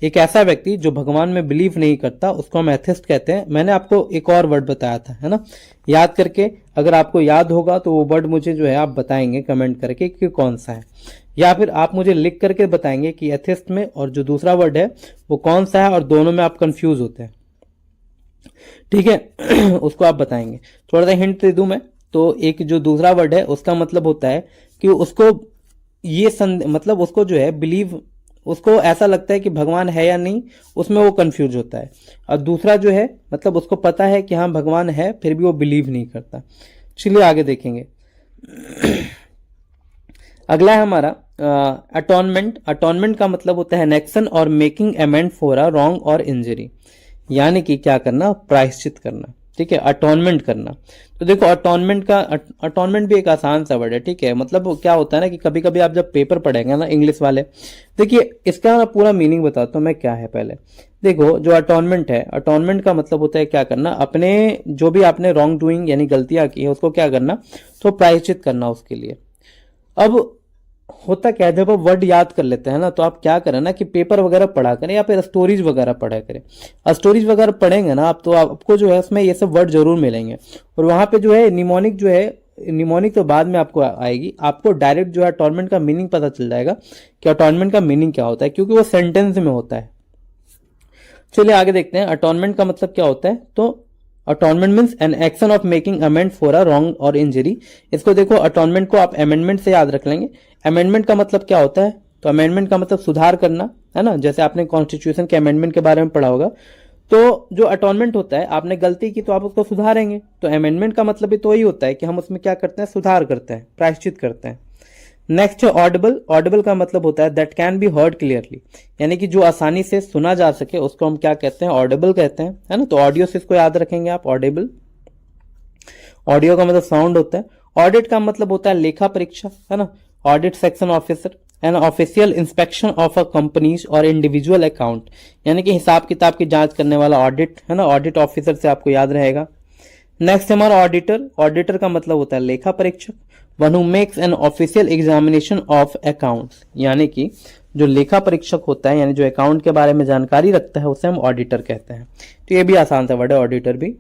एक ऐसा व्यक्ति जो भगवान में बिलीव नहीं करता उसको हम एथिस्ट कहते हैं। मैंने आपको एक और वर्ड बताया था, है ना, याद करके, अगर आपको याद होगा तो वो वर्ड मुझे जो है आप बताएंगे कमेंट करके कि कौन सा है, या फिर आप मुझे लिख करके बताएंगे कि एथिस्ट में और जो दूसरा वर्ड है वो कौन सा है, और दोनों में आप कंफ्यूज होते हैं, ठीक है। उसको आप बताएंगे। थोड़ा सा हिंट दे दूं मैं, तो एक जो दूसरा वर्ड है उसका मतलब होता है कि उसको ये मतलब उसको जो है बिलीव, उसको ऐसा लगता है कि भगवान है या नहीं, उसमें वो कंफ्यूज होता है। और दूसरा जो है मतलब उसको पता है कि हाँ भगवान है, फिर भी वो बिलीव नहीं करता। चलिए आगे देखेंगे। अगला है हमारा अटोनमेंट। अटोनमेंट का मतलब होता है एन एक्शन और making amend for a wrong और इंजरी, यानी कि क्या करना, प्रायश्चित करना, ठीक है, अटोनमेंट करना। तो देखो अटोनमेंट भी एक आसान सा वर्ड है, ठीक है। मतलब क्या होता है ना कि कभी कभी आप जब पेपर पढ़ेंगे ना इंग्लिश वाले, देखिए इसका ना पूरा मीनिंग बताता हूँ मैं क्या है। पहले देखो जो अटोनमेंट है, अटोनमेंट का मतलब होता है क्या करना, अपने जो भी आपने रॉन्ग डूइंग यानी गलतियां की है उसको क्या करना, तो प्रायश्चित करना उसके लिए। अब होता क्या है, जब आप वर्ड याद कर लेते हैं ना, तो आप क्या करें ना कि पेपर वगैरह पढ़ा करें या फिर स्टोरीज वगैरह पढ़ा करें। स्टोरीज वगैरह पढ़ेंगे ना आप, तो आपको जो है उसमें ये सब वर्ड जरूर मिलेंगे। और वहां पे जो है निमोनिक जो है, निमोनिक तो बाद में आपको आएगी, आपको डायरेक्ट जो है अटॉर्नमेंट का मीनिंग पता चल जाएगा कि अटॉर्नमेंट का मीनिंग क्या होता है, क्योंकि वो सेंटेंस में होता है। चलिए आगे देखते हैं अटॉर्नमेंट का मतलब क्या होता है। तो atonement means an action of making amend for a wrong और इंजरी। इसको देखो अटॉर्नमेंट को आप अमेंडमेंट से याद रख लेंगे। अमेंडमेंट का मतलब क्या होता है, तो अमेंडमेंट का मतलब सुधार करना, है ना, जैसे आपने कॉन्स्टिट्यूशन के अमेंडमेंट के बारे में पढ़ा होगा। तो जो अटॉर्नमेंट होता है, आपने गलती की तो आप उसको सुधारेंगे, तो अमेंडमेंट का मतलब भी तो वही होता है कि हम उसमें क्या करते हैं, सुधार करते हैं, प्रायश्चित करते हैं। नेक्स्ट है ऑडिबल। ऑडिबल का मतलब होता है that can be heard clearly, यानी कि जो आसानी से सुना जा सके उसको हम क्या कहते हैं, ऑडिबल कहते हैं, है ना। तो ऑडियो से इसको याद रखेंगे आप, ऑडिबल। ऑडियो का मतलब साउंड होता है। ऑडिट का मतलब होता है लेखा परीक्षा, है ना। Audit section officer an official inspection of a companies और इंडिविजुअल अकाउंट, यानी कि हिसाब किताब की जांच करने वाला ऑडिट, है ना, ऑडिट ऑफिसर से आपको याद रहेगा। नेक्स्ट हमारा ऑडिटर। ऑडिटर का मतलब होता है लेखा परीक्षक, one who makes an official examination of accounts, यानी कि जो लेखा परीक्षक होता है, यानी जो अकाउंट के बारे में जानकारी रखता है, उसे हम ऑडिटर कहते हैं। तो ये भी आसान सा वर्ड है, ऑडिटर भी।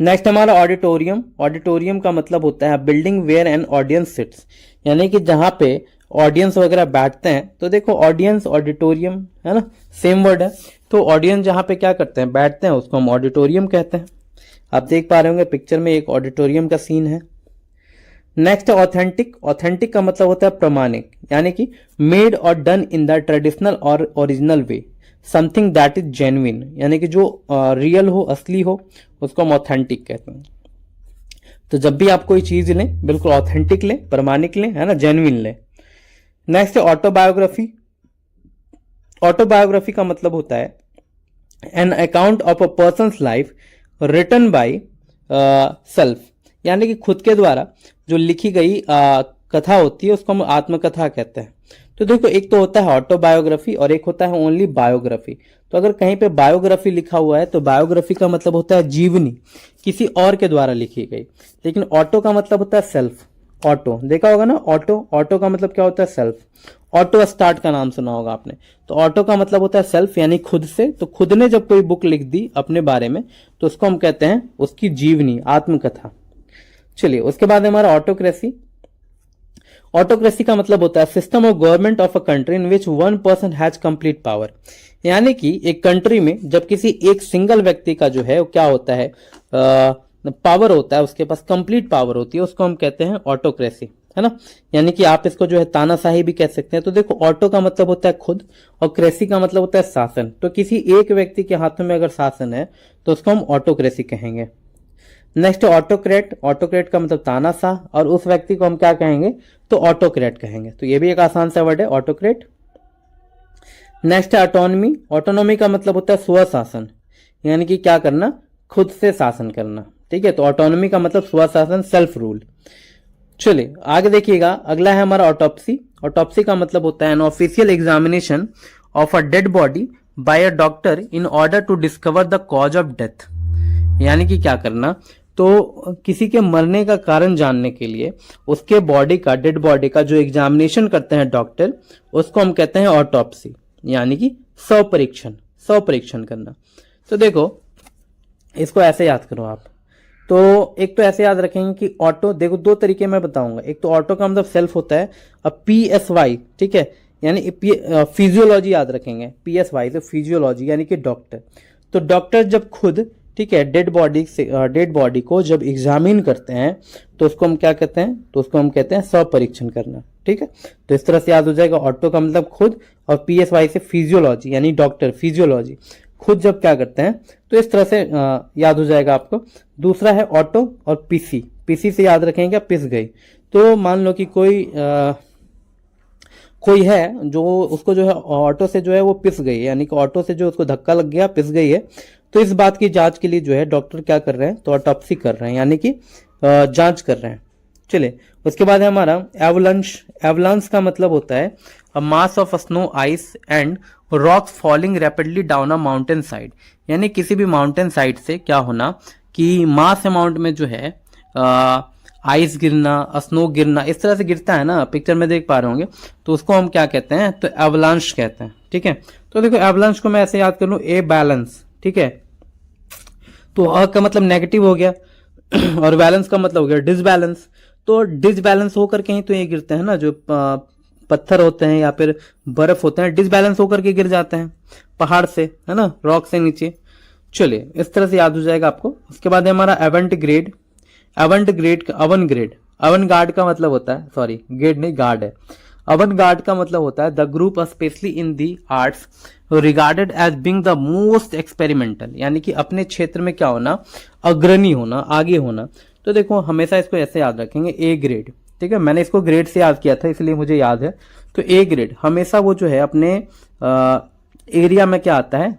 नेक्स्ट हमारा ऑडिटोरियम। ऑडिटोरियम का मतलब होता है building where an audience sits, यानी कि जहां पे ऑडियंस वगैरह बैठते हैं। तो देखो ऑडियंस ऑडिटोरियम, है ना, सेम वर्ड है। तो ऑडियंस जहां पे क्या करते हैं, बैठते हैं, उसको हम ऑडिटोरियम कहते हैं। आप देख पा रहे होंगे पिक्चर में एक ऑडिटोरियम का सीन है। नेक्स्ट है ऑथेंटिक। ऑथेंटिक का मतलब होता है प्रमाणिक, यानी कि मेड और डन इन द ट्रेडिशनल और original way, something that is genuine, यानी कि जो रियल हो, असली हो, उसको हम ऑथेंटिक कहते हैं। तो जब भी आप कोई चीज लें, बिल्कुल ऑथेंटिक लें, प्रमाणिक लें, है ना, जेन्युइन लें। नेक्स्ट है ऑटोबायोग्राफी। ऑटोबायोग्राफी का मतलब होता है an account of a person's life written by self, यानी कि खुद के द्वारा जो लिखी गई कथा होती है उसको हम आत्मकथा कहते हैं। तो देखो एक तो होता है ऑटोबायोग्राफी और एक होता है ओनली बायोग्राफी। तो अगर कहीं पे बायोग्राफी लिखा हुआ है तो बायोग्राफी का मतलब होता है जीवनी, किसी और के द्वारा लिखी गई। लेकिन ऑटो का मतलब होता है सेल्फ। ऑटो देखा होगा ना, ऑटो, ऑटो का मतलब क्या होता है, सेल्फ। ऑटो स्टार्ट का नाम सुना होगा आपने। तो ऑटो का मतलब होता है सेल्फ, यानी खुद से। तो खुद ने जब कोई बुक लिख दी अपने बारे में तो उसको हम कहते हैं उसकी जीवनी, आत्मकथा। चलिए उसके बाद हमारा ऑटोक्रेसी। ऑटोक्रेसी का मतलब होता है system of government of a country in which one person has complete power, यानी कि एक कंट्री में जब किसी एक सिंगल व्यक्ति का जो है वो क्या होता है, पावर होता है, उसके पास कंप्लीट पावर होती है, उसको हम कहते हैं ऑटोक्रेसी, है ना। यानी कि आप इसको जो है तानाशाही भी कह सकते हैं। तो देखो ऑटो का मतलब होता है खुद और क्रेसी का मतलब होता है शासन। तो किसी एक व्यक्ति के हाथों में अगर शासन है तो उसको हम ऑटोक्रेसी कहेंगे। Next autocrat. ऑटोक्रेट का मतलब तानाशाह, और उस व्यक्ति को हम क्या कहेंगे, तो ऑटोक्रेट कहेंगे। तो ये भी एक आसान सा वर्ड है, ऑटोक्रेट। नेक्स्ट है ऑटोनॉमी। ऑटोनॉमी का मतलब होता है स्वशासन, यानी कि क्या करना, खुद से शासन करना। ठीक है, तो ऑटोनॉमी का मतलब स्वशासन, सेल्फ रूल। चलिए आगे देखिएगा, अगला है हमारा ऑटोप्सी। ऑटोप्सी का मतलब होता है an official examination of a dead body by a doctor in order to discover the cause of death. यानी कि क्या करना, तो किसी के मरने का कारण जानने के लिए उसके बॉडी का, डेड बॉडी का जो एग्जामिनेशन करते हैं डॉक्टर, उसको हम कहते हैं ऑटोप्सी, यानी कि शव परीक्षण करना। तो देखो इसको ऐसे याद करो आप। तो एक तो ऐसे याद रखेंगे कि ऑटो, देखो दो तरीके मैं बताऊंगा। एक तो ऑटो का मतलब सेल्फ होता है, अब PSY, ठीक है, यानी फिजियोलॉजी याद रखेंगे, PSY तो फिजियोलॉजी यानी कि डॉक्टर। तो डॉक्टर जब खुद, ठीक है, डेड बॉडी को जब एग्जामिन करते हैं तो उसको हम क्या कहते हैं, तो उसको हम कहते हैं शव परीक्षण करना। ठीक है, तो इस तरह से याद हो जाएगा, ऑटो का मतलब खुद, और PSY से फिजियोलॉजी यानी डॉक्टर, फिजियोलॉजी खुद जब क्या करते हैं, तो इस तरह से याद हो जाएगा आपको। दूसरा है ऑटो और पीसी से याद रखेंगे पिस गई। तो मान लो कि कोई है जो उसको जो है ऑटो से जो है वो पिस गई है, यानी कि ऑटो से जो उसको धक्का लग गया, पिस गई है। तो इस बात की जांच के लिए जो है डॉक्टर क्या कर रहे हैं, तो ऑटोप्सी कर रहे हैं, यानी कि जांच कर रहे हैं। चलिए उसके बाद है हमारा एवलांश। एवलांस का मतलब होता है a mass of snow, ice and rocks falling rapidly down a mountain side. यानी किसी भी माउंटेन साइड से क्या होना कि मास अमाउंट में जो है आइस गिरना, स्नो गिरना, इस तरह से गिरता है ना, पिक्चर में देख पा रहे होंगे, तो उसको हम क्या कहते हैं, तो एवलांश कहते हैं। ठीक है, तो देखो एवलांश को मैं ऐसे याद कर लूं, ए बैलेंस। ठीक है, तो अ का मतलब नेगेटिव हो गया और बैलेंस का मतलब हो गया डिसबैलेंस। तो डिसबैलेंस होकर के ही तो ये गिरते हैं ना, जो पत्थर होते हैं या फिर बर्फ होते हैं, डिसबैलेंस होकर के गिर जाते हैं पहाड़ से, है ना, रॉक से नीचे। चलिए इस तरह से याद हो जाएगा आपको। उसके बाद है हमारा एवेंट ग्रेड। अवन गार्ड का मतलब होता है, सॉरी ग्रेड नहीं, गार्ड है। अवन गार्ड का मतलब होता है the group specially in the arts regarded as being the most experimental, यानी कि अपने क्षेत्र में क्या होना, अग्रणी होना, आगे होना। तो देखो हमेशा इसको ऐसे याद रखेंगे, ए ग्रेड। ठीक है, मैंने इसको ग्रेड से याद किया था इसलिए मुझे याद है। तो ए ग्रेड हमेशा वो जो है अपने एरिया में क्या आता है,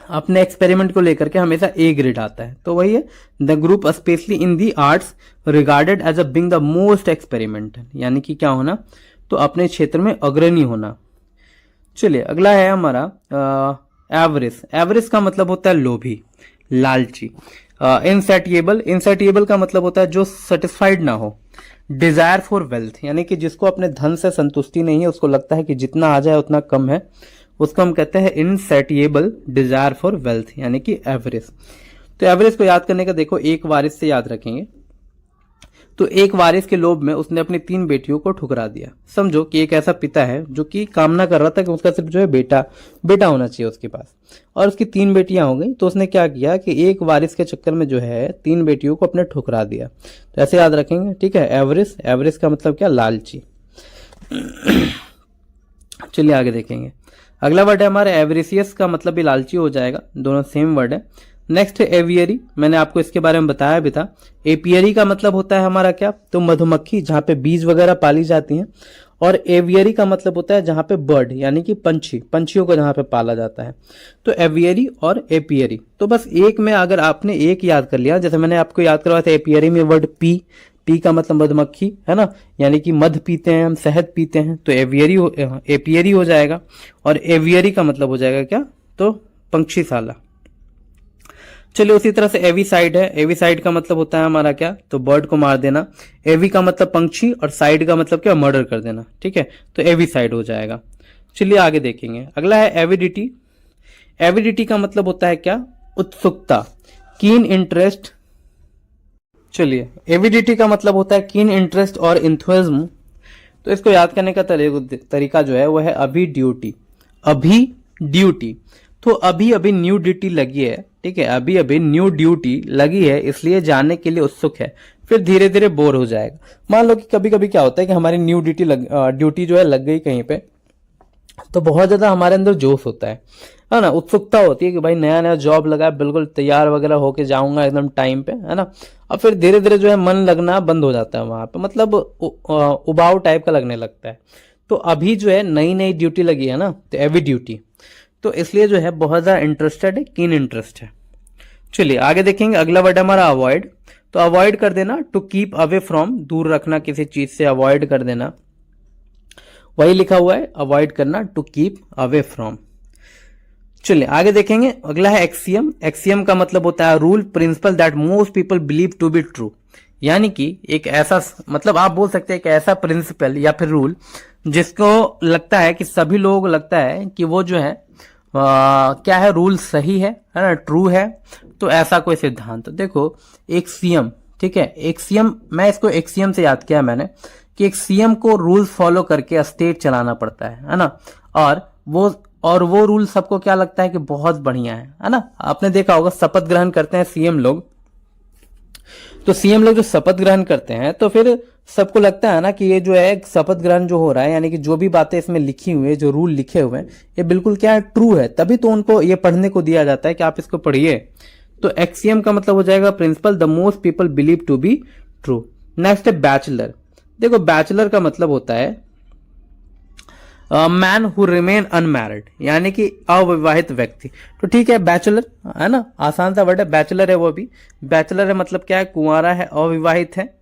अपने एक्सपेरिमेंट को लेकर के हमेशा ए ग्रेड आता है। तो वही है, the group specially in the arts regarded as a being the most experimental, यानी कि क्या होना, तो अपने क्षेत्र में अग्रणी होना। चलिए अगला है हमारा एवरेज। एवरेज का मतलब होता है लोभी, लालची। इनसैटिएबल का मतलब होता है जो सेटिस्फाइड ना हो। डिजायर फॉर वेल्थ, यानी कि जिसको अपने धन से संतुष्टि नहीं है, उसको लगता है कि जितना आ जाए उतना कम है, उसको हम कहते हैं इनसैटिएबल, डिजायर फॉर वेल्थ, यानी कि एवरेज। तो एवरेज को याद करने का देखो, एक वारिस से याद रखेंगे। तो एक वारिस के लोभ में उसने अपनी 3 बेटियों को ठुकरा दिया। समझो कि एक ऐसा पिता है जो कि कामना कर रहा था कि उसका सिर्फ जो है बेटा होना चाहिए उसके पास, और उसकी 3 बेटियां हो गई। तो उसने क्या किया कि एक वारिस के चक्कर में जो है 3 बेटियों को अपने ठुकरा दिया। तो ऐसे याद रखेंगे। ठीक है, एवरेज का मतलब क्या, लालची। चलिए आगे देखेंगे। अगला वर्ड है हमारा एवरेसियस, का मतलब भी लालची हो जाएगा, दोनों सेम वर्ड है। नेक्स्ट है एवियरी, मैंने आपको इसके बारे में बताया भी था। एपियरी का मतलब होता है हमारा क्या, तो मधुमक्खी, जहां पे बीज वगैरह पाली जाती हैं। और एवियरी का मतलब होता है जहां पे बर्ड, यानी कि पंछियों को जहां पे पाला जाता है। तो एवियरी और एपियरी, तो बस एक में अगर आपने एक याद कर लिया, जैसे मैंने आपको याद करवाया था एपियरी में वर्ड पी का मतलब मधुमक्खी है ना, यानी कि मध पीते हैं हम, शहद पीते हैं, तो एपियरी हो जाएगा। और एवियरी का मतलब हो जाएगा क्या, तो पंक्षीशाला। चलिए उसी तरह से एविसाइड है। एविसाइड का मतलब होता है हमारा क्या, तो बर्ड को मार देना। एवी का मतलब पंक्षी और साइड का मतलब क्या, मर्डर कर देना। ठीक है, तो एविसाइड हो जाएगा। चलिए आगे देखेंगे। अगला है एविडिटी। एविडिटी का मतलब होता है क्या, उत्सुकता, कीन इंटरेस्ट। चलिए एविडिटी का मतलब होता है कीन इंटरेस्ट और इंथुजिज्म। तो इसको याद करने का तरीका जो है वो है अभी ड्यूटी। तो अभी न्यू ड्यूटी लगी है। ठीक है, अभी न्यू ड्यूटी लगी है, इसलिए जानने के लिए उत्सुक है, फिर धीरे धीरे बोर हो जाएगा। मान लो कि कभी कभी क्या होता है कि हमारी न्यू ड्यूटी जो है लग गई कहीं पे, तो बहुत ज्यादा हमारे अंदर जोश होता है ना, उत्सुकता होती है कि भाई नया नया जॉब लगा है, बिल्कुल तैयार वगैरह होके जाऊंगा एकदम टाइम पे, है ना। अब फिर धीरे धीरे जो है मन लगना बंद हो जाता है वहां पे, मतलब उबाऊ टाइप का लगने लगता है। तो अभी जो है नई नई ड्यूटी लगी है ना, तो एवी ड्यूटी, तो इसलिए जो है बहुत ज्यादा इंटरेस्टेड है, कीन इंटरेस्ट है। चलिए आगे देखेंगे, अगला वर्ड हमारा अवॉइड। तो अवॉइड कर देना, टू कीप अवे फ्रॉम, दूर रखना किसी चीज से, अवॉइड कर देना, वही लिखा हुआ है, अवॉइड करना, टू कीप अवे फ्रॉम। चलिए आगे देखेंगे, अगला है एक्सियम। एक्सियम का मतलब होता है rule, principle that most people believe to be true, यानी कि एक ऐसा, मतलब आप बोल सकते हैं एक ऐसा प्रिंसिपल या फिर रूल जिसको लगता है कि सभी लोग लगता है कि वो जो है क्या है, रूल सही है ना, ट्रू है। तो ऐसा कोई सिद्धांत, देखो एक्सियम, ठीक है, एक्सियम, मैं इसको एक्सियम से याद किया मैंने कि एक सीएम को रूल्स फॉलो करके स्टेट चलाना पड़ता है ना, और वो रूल सबको क्या लगता है कि बहुत बढ़िया है ना। आपने देखा होगा शपथ ग्रहण करते हैं सीएम लोग, तो सीएम लोग जो शपथ ग्रहण करते हैं तो फिर सबको लगता है ना कि ये जो है शपथ ग्रहण जो हो रहा है, यानी कि जो भी बातें इसमें लिखी हुई है, जो रूल लिखे हुए हैं, ये बिल्कुल क्या है, ट्रू है, तभी तो उनको ये पढ़ने को दिया जाता है कि आप इसको पढ़िए। तो एक्सियम का मतलब हो जाएगा principle the most people believe to be true. Next है बैचलर। देखो बैचलर का मतलब होता है मैन हु रिमेन अनमैरिड, यानी कि अविवाहित व्यक्ति। तो ठीक है, बैचलर है ना, आसान सा वर्ड है, बैचलर है वो भी। बैचलर है मतलब क्या है, कुंवारा है, अविवाहित है।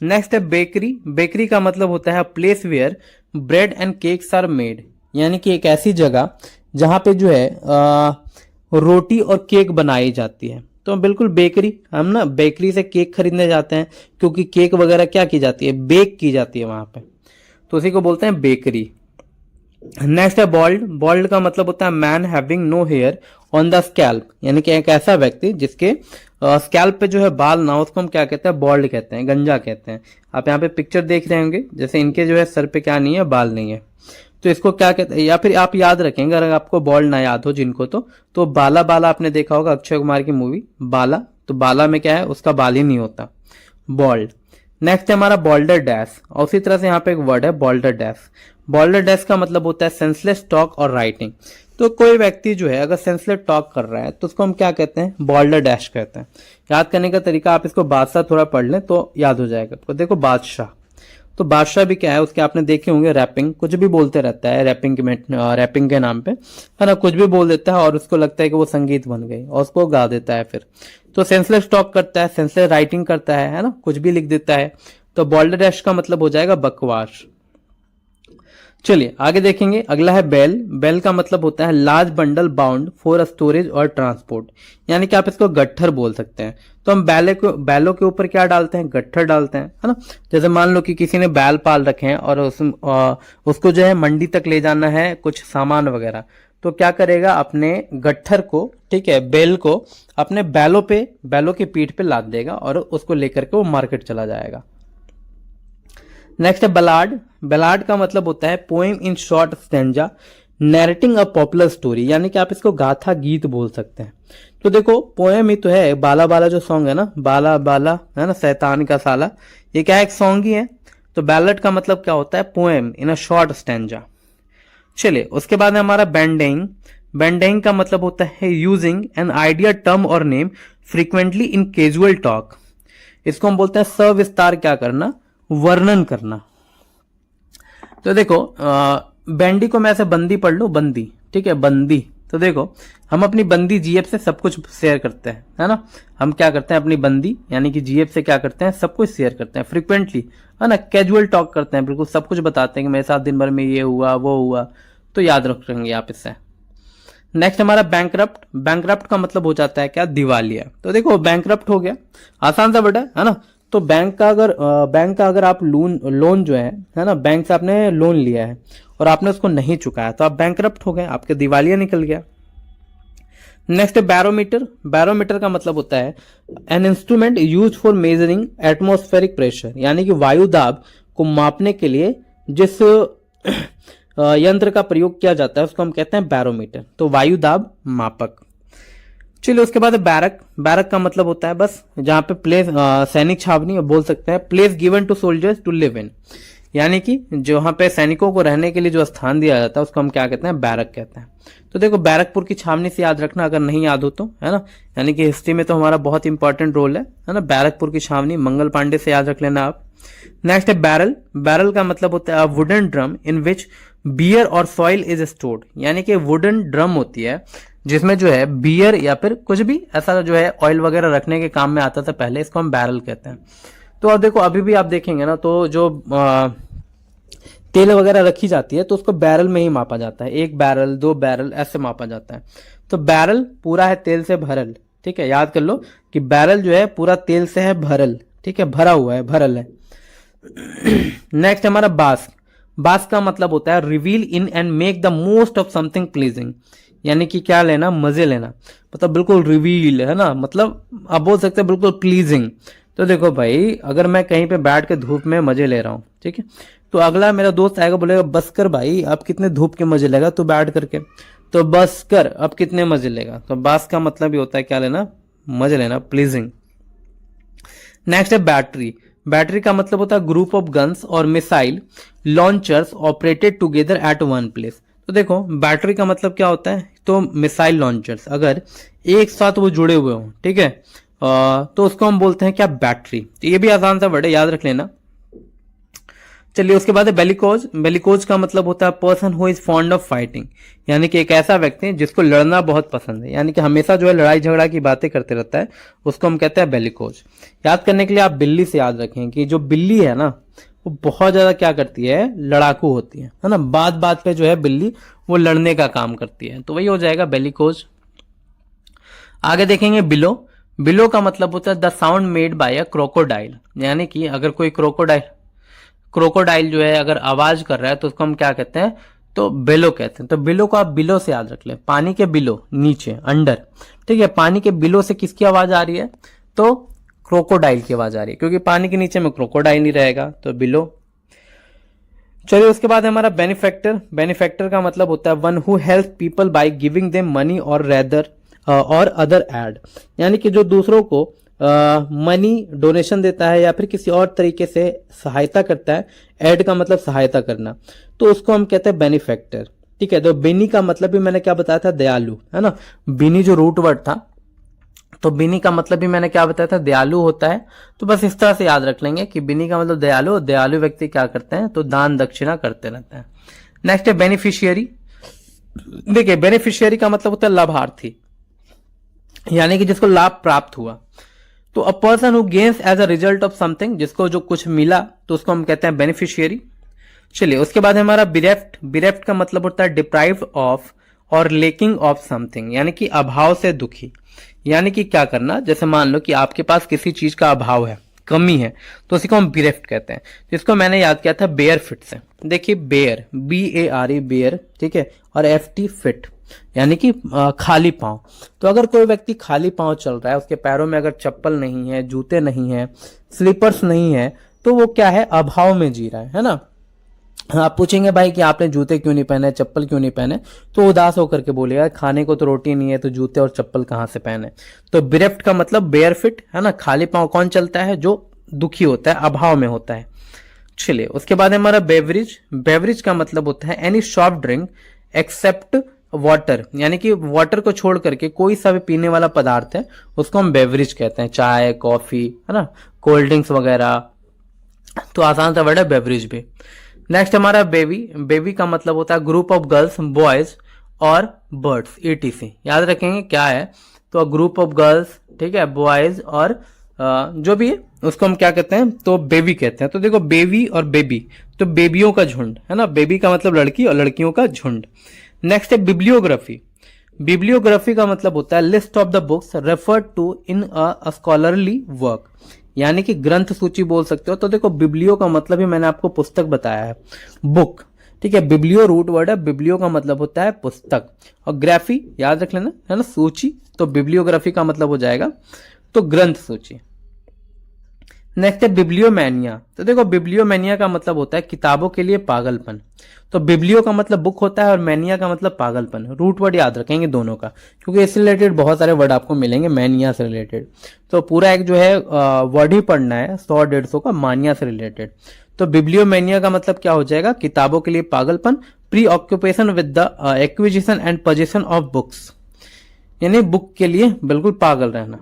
नेक्स्ट है बेकरी। बेकरी का मतलब होता है place where bread and cakes are made, यानी कि एक ऐसी जगह जहां पे जो है रोटी और केक बनाई जाती है। तो बिल्कुल बेकरी, हम ना बेकरी से केक खरीदने जाते हैं क्योंकि केक वगैरह क्या की जाती है, बेक की जाती है वहां पे, तो उसी को बोलते हैं बेकरी। नेक्स्ट है बॉल्ड। बॉल्ड का मतलब होता है man having no hair on the scalp, यानी कि एक ऐसा व्यक्ति जिसके स्कैल्प पे जो है बाल ना, उसको हम क्या कहते हैं, बॉल्ड कहते हैं, गंजा कहते हैं। आप यहाँ पे पिक्चर देख रहे होंगे, जैसे इनके जो है सर पे क्या नहीं है, बाल नहीं है, तो इसको क्या कहते हैं, या फिर आप याद रखेंगे अगर आपको बॉल्ड ना याद हो जिनको, तो बाला बाला आपने देखा होगा अक्षय कुमार की मूवी बाला, तो बाला में क्या है, उसका बाल ही नहीं होता, बॉल्ड। नेक्स्ट है हमारा बॉल्डर डैश, और उसी तरह से यहाँ पे एक वर्ड है बॉल्डर डैश। बॉल्डर डैश का मतलब होता है सेंसलेस टॉक और राइटिंग। तो कोई व्यक्ति जो है अगर सेंसलेस टॉक कर रहा है तो उसको हम क्या कहते हैं, बॉल्डर डैश कहते हैं। याद करने का तरीका, आप इसको बादशाह थोड़ा पढ़ लें तो याद हो जाएगा आपको। देखो बादशाह, तो बादशाह भी क्या है, उसके आपने देखे होंगे रैपिंग, कुछ भी बोलते रहता है रैपिंग के नाम पे, है ना, कुछ भी बोल देता है और उसको लगता है कि वो संगीत बन गई और उसको गा देता है फिर। तो सेंसलेस टॉक करता है, सेंसलेस राइटिंग करता है ना, कुछ भी लिख देता है। तो बॉल्डर डैश का मतलब हो जाएगा बकवास। चलिए आगे देखेंगे, अगला है बेल। बेल का मतलब होता है large bundle bound for storage और ट्रांसपोर्ट, यानी कि आप इसको गट्ठर बोल सकते हैं। तो हम बैलों के ऊपर क्या डालते हैं, गट्ठर डालते हैं, है ना। जैसे मान लो कि किसी ने बैल पाल रखे हैं और उसको जो है मंडी तक ले जाना है कुछ सामान वगैरह, तो क्या करेगा, अपने गट्ठर को, ठीक है, बेल को अपने बैलों की पीठ पे लाद देगा और उसको लेकर के वो मार्केट चला जाएगा। नेक्स्ट है बलाड। बलाड का मतलब होता है poem in short stanza narrating a popular story, यानी कि आप इसको गाथा गीत बोल सकते हैं। तो देखो पोएम ही तो है, बाला बाला जो सॉन्ग है ना, बाला बाला है ना, शैतान का साला, ये क्या है, एक सॉन्ग ही है। तो बैलेट का मतलब क्या होता है, poem in a short stanza. चलिए उसके बाद है हमारा बेंडिंग। बेंडिंग का मतलब होता है यूजिंग एन आइडिया टर्म और नेम फ्रीक्वेंटली इन कैजुअल टॉक, इसको हम बोलते हैं सविस्तार क्या करना, वर्णन करना। तो देखो बैंडी को मैं ऐसे बंदी पढ़ लू, बंदी, ठीक है, बंदी। तो देखो हम अपनी बंदी जीएफ से सब कुछ शेयर करते हैं, है ना। हम क्या करते हैं, अपनी बंदी यानी कि जीएफ से क्या करते हैं, सब कुछ शेयर करते हैं फ्रीक्वेंटली, है ना, कैजुअल टॉक करते हैं, बिल्कुल सब कुछ बताते हैं कि मेरे साथ दिन भर में ये हुआ वो हुआ। तो याद रखेंगे आप इससे। नेक्स्ट हमारा बैंकरप्ट। बैंकरप्ट का मतलब हो जाता है क्या, दिवालिया। तो देखो बैंकरप्ट हो गया, आसान सा वर्ड है ना। तो बैंक का अगर आप लोन जो है ना, बैंक से आपने लोन लिया है और आपने उसको नहीं चुकाया तो आप बैंकरप्ट हो गए, आपके दिवालिया निकल गया। नेक्स्ट है बैरोमीटर। बैरोमीटर का मतलब होता है an instrument use for measuring atmospheric pressure, यानी कि वायु दाब को मापने के लिए जिस यंत्र का प्रयोग किया जाता है उसको हम कहते हैं बैरोमीटर। तो वायु दाब मापक। चलिए उसके बाद बैरक। बैरक का मतलब होता है बस जहां पे प्लेस, सैनिक छावनी बोल सकते हैं, place given to soldiers to live in, यानी कि जहाँ पे सैनिकों को रहने के लिए जो स्थान दिया जाता है उसको हम क्या कहते हैं, बैरक कहते हैं। तो देखो बैरकपुर की छावनी से याद रखना अगर नहीं याद हो तो, है ना, यानी कि हिस्ट्री में तो हमारा बहुत इंपॉर्टेंट रोल है ना। बैरकपुर की छावनी मंगल पांडे से याद रख लेना आप। नेक्स्ट है बैरल। बैरल का मतलब होता है वुडन ड्रम इन विच बियर और सॉइल इज स्टोर्ड, यानी कि वुडन ड्रम होती है जिसमें जो है बियर या फिर कुछ भी ऐसा जो है ऑयल वगैरह रखने के काम में आता था पहले, इसको हम बैरल कहते हैं। तो अब देखो अभी भी आप देखेंगे ना तो जो तेल वगैरह रखी जाती है तो उसको बैरल में ही मापा जाता है, 1 बैरल 2 बैरल ऐसे मापा जाता है। तो बैरल पूरा है तेल से भरल, ठीक है, याद कर लो कि बैरल जो है पूरा तेल से है भरल, ठीक है, भरा हुआ है, भरल है। नेक्स्ट हमारा बास्क। बास्क का मतलब होता है reveal in and make the most of something pleasing, यानी कि क्या लेना, मजे लेना, मतलब बिल्कुल रिवील, है ना, मतलब आप बोल सकते हैं बिल्कुल प्लीजिंग। तो देखो भाई अगर मैं कहीं पे बैठ के धूप में मजे ले रहा हूँ, ठीक है, तो अगला मेरा दोस्त आएगा बोलेगा बस कर भाई अब कितने धूप के मजे लेगा तू बैठ करके, तो बस कर अब कितने मजे लेगा। तो बस का मतलब ही होता है क्या लेना, मजे लेना, प्लीजिंग। नेक्स्ट है बैटरी। बैटरी का मतलब होता है ग्रुप ऑफ गन्स और missile launchers operated together at one place. तो देखो बैटरी का मतलब क्या होता है, तो मिसाइल लॉन्चर्स अगर एक साथ वो जुड़े हुए हों, ठीक है, तो उसको हम बोलते हैं क्या, बैटरी। तो ये भी आसान सा वर्ड है, याद रख लेना। चलिए उसके बाद है बेलिकोज। बेलिकोज का मतलब होता है person who is fond of fighting, यानी कि एक ऐसा व्यक्ति जिसको लड़ना बहुत पसंद है, यानी कि हमेशा जो है लड़ाई झगड़ा की बातें करते रहता है, उसको हम कहते हैं बेलिकोज। याद करने के लिए आप बिल्ली से याद रखें कि जो बिल्ली है ना वो बहुत ज्यादा क्या करती है, लड़ाकू होती है ना, बात बात पे जो है बिल्ली वो लड़ने का काम करती है, तो वही हो जाएगा बेलिकोज। आगे देखेंगे बिलो। बिलो का मतलब होता है the sound made by a crocodile, यानी कि अगर कोई क्रोकोडाइल जो है अगर आवाज कर रहा है तो उसको हम क्या कहते हैं, तो बेलो कहते हैं। तो बिलो को आप बिलो से याद रख ले, पानी के बिलो, नीचे अंडर, ठीक है, पानी के बिलो से किसकी आवाज आ रही है, तो क्रोकोडाइल की आवाज आ रही है, क्योंकि पानी के नीचे में क्रोकोडाइल नहीं रहेगा, तो बिलो। चलिए उसके बाद हमारा बेनिफैक्टर। बेनिफैक्टर का मतलब होता है one who help people by giving them money और रेदर और अदर एड, यानी कि जो दूसरों को मनी डोनेशन देता है या फिर किसी और तरीके से सहायता करता है। एड का मतलब सहायता करना, तो उसको हम कहते हैं बेनिफैक्टर, ठीक है। तो बेनी का मतलब भी मैंने क्या बताया था, दयालु, है ना, बेनी जो रूट वर्ड था, तो बिनी का मतलब भी मैंने क्या बताया था, दयालु होता है। तो बस इस तरह से याद रख लेंगे कि बिनी का मतलब दयालु, दयालु व्यक्ति क्या करते हैं, तो दान दक्षिणा करते रहते हैं। नेक्स्ट है बेनिफिशियरी। देखिए बेनिफिशियरी का मतलब होता है लाभार्थी, यानी कि जिसको लाभ प्राप्त हुआ। तो a person who gains as a result of something, जिसको जो कुछ मिला तो उसको हम कहते हैं बेनिफिशियरी। चलिए उसके बाद हमारा बिरेफ्ट। बिरेफ्ट का मतलब होता है डिप्राइव्ड ऑफ और लेकिंग ऑफ समथिंग, यानी कि अभाव से दुखी। यानी कि क्या करना, जैसे मान लो कि आपके पास किसी चीज का अभाव है, कमी है, तो उसी को हम बिरेफ्ट कहते हैं। जिसको मैंने याद किया था बेयर फिट से। देखिए बेयर, BARE बेयर, ठीक है, और FT फिट, यानी कि खाली पांव। तो अगर कोई व्यक्ति खाली पांव चल रहा है, उसके पैरों में अगर चप्पल नहीं है, जूते नहीं है, स्लीपर्स नहीं है, तो वो क्या है, अभाव में जी रहा है ना। आप पूछेंगे भाई कि आपने जूते क्यों नहीं पहने, चप्पल क्यों नहीं पहने, तो उदास होकर के बोलेगा खाने को तो रोटी नहीं है, तो जूते और चप्पल कहां से पहने। तो बिरेफ्ट का मतलब बेयर फिट, है ना, खाली पांव कौन चलता है, जो दुखी होता है, अभाव में होता है। चलिए उसके बाद हमारा बेवरेज। बेवरेज का मतलब होता है any soft drink except water, यानी कि वाटर को छोड़ करके कोई सा भी पीने वाला पदार्थ है उसको हम बेवरेज कहते हैं। चाय, कॉफी, है ना, कोल्ड ड्रिंक्स वगैरह, तो आसान सा वर्ड है बेवरेज भी। नेक्स्ट हमारा बेबी। बेबी का मतलब होता है ग्रुप ऑफ गर्ल्स, बॉयज और बर्ड्स, ETC। याद रखेंगे क्या है, तो ग्रुप ऑफ गर्ल्स, ठीक है, बॉयज और जो भी है उसको हम क्या कहते हैं, तो बेबी कहते हैं। तो देखो बेबी और बेबी, तो बेबियों का झुंड, है ना, बेबी का मतलब लड़की और लड़कियों का झुंड। नेक्स्ट है बिब्लियोग्राफी। बिब्लियोग्राफी का मतलब होता है list of the books referred to in a scholarly work, यानी कि ग्रंथ सूची बोल सकते हो। तो देखो बिब्लियो का मतलब ही मैंने आपको पुस्तक बताया है, बुक, ठीक है। बिब्लियो रूट वर्ड है, बिब्लियो का मतलब होता है पुस्तक, और ग्राफी याद रख लेना, है ना, सूची। तो बिब्लियोग्राफी का मतलब हो जाएगा तो ग्रंथ सूची। नेक्स्ट है बिब्लियोमैनिया। तो देखो बिब्लियोमैनिया का मतलब होता है किताबों के लिए पागलपन। तो बिब्लियो का मतलब बुक होता है और मैनिया का मतलब पागलपन। रूट वर्ड याद रखेंगे दोनों का, क्योंकि इससे रिलेटेड बहुत सारे वर्ड आपको मिलेंगे मैनिया से रिलेटेड। तो पूरा एक जो है वर्ड ही पढ़ना है 100-150 का मानिया से रिलेटेड। तो बिब्लियोमेनिया का मतलब क्या हो जाएगा, किताबों के लिए पागलपन, pre occupation with the acquisition and position of books, यानी बुक के लिए बिल्कुल पागल रहना।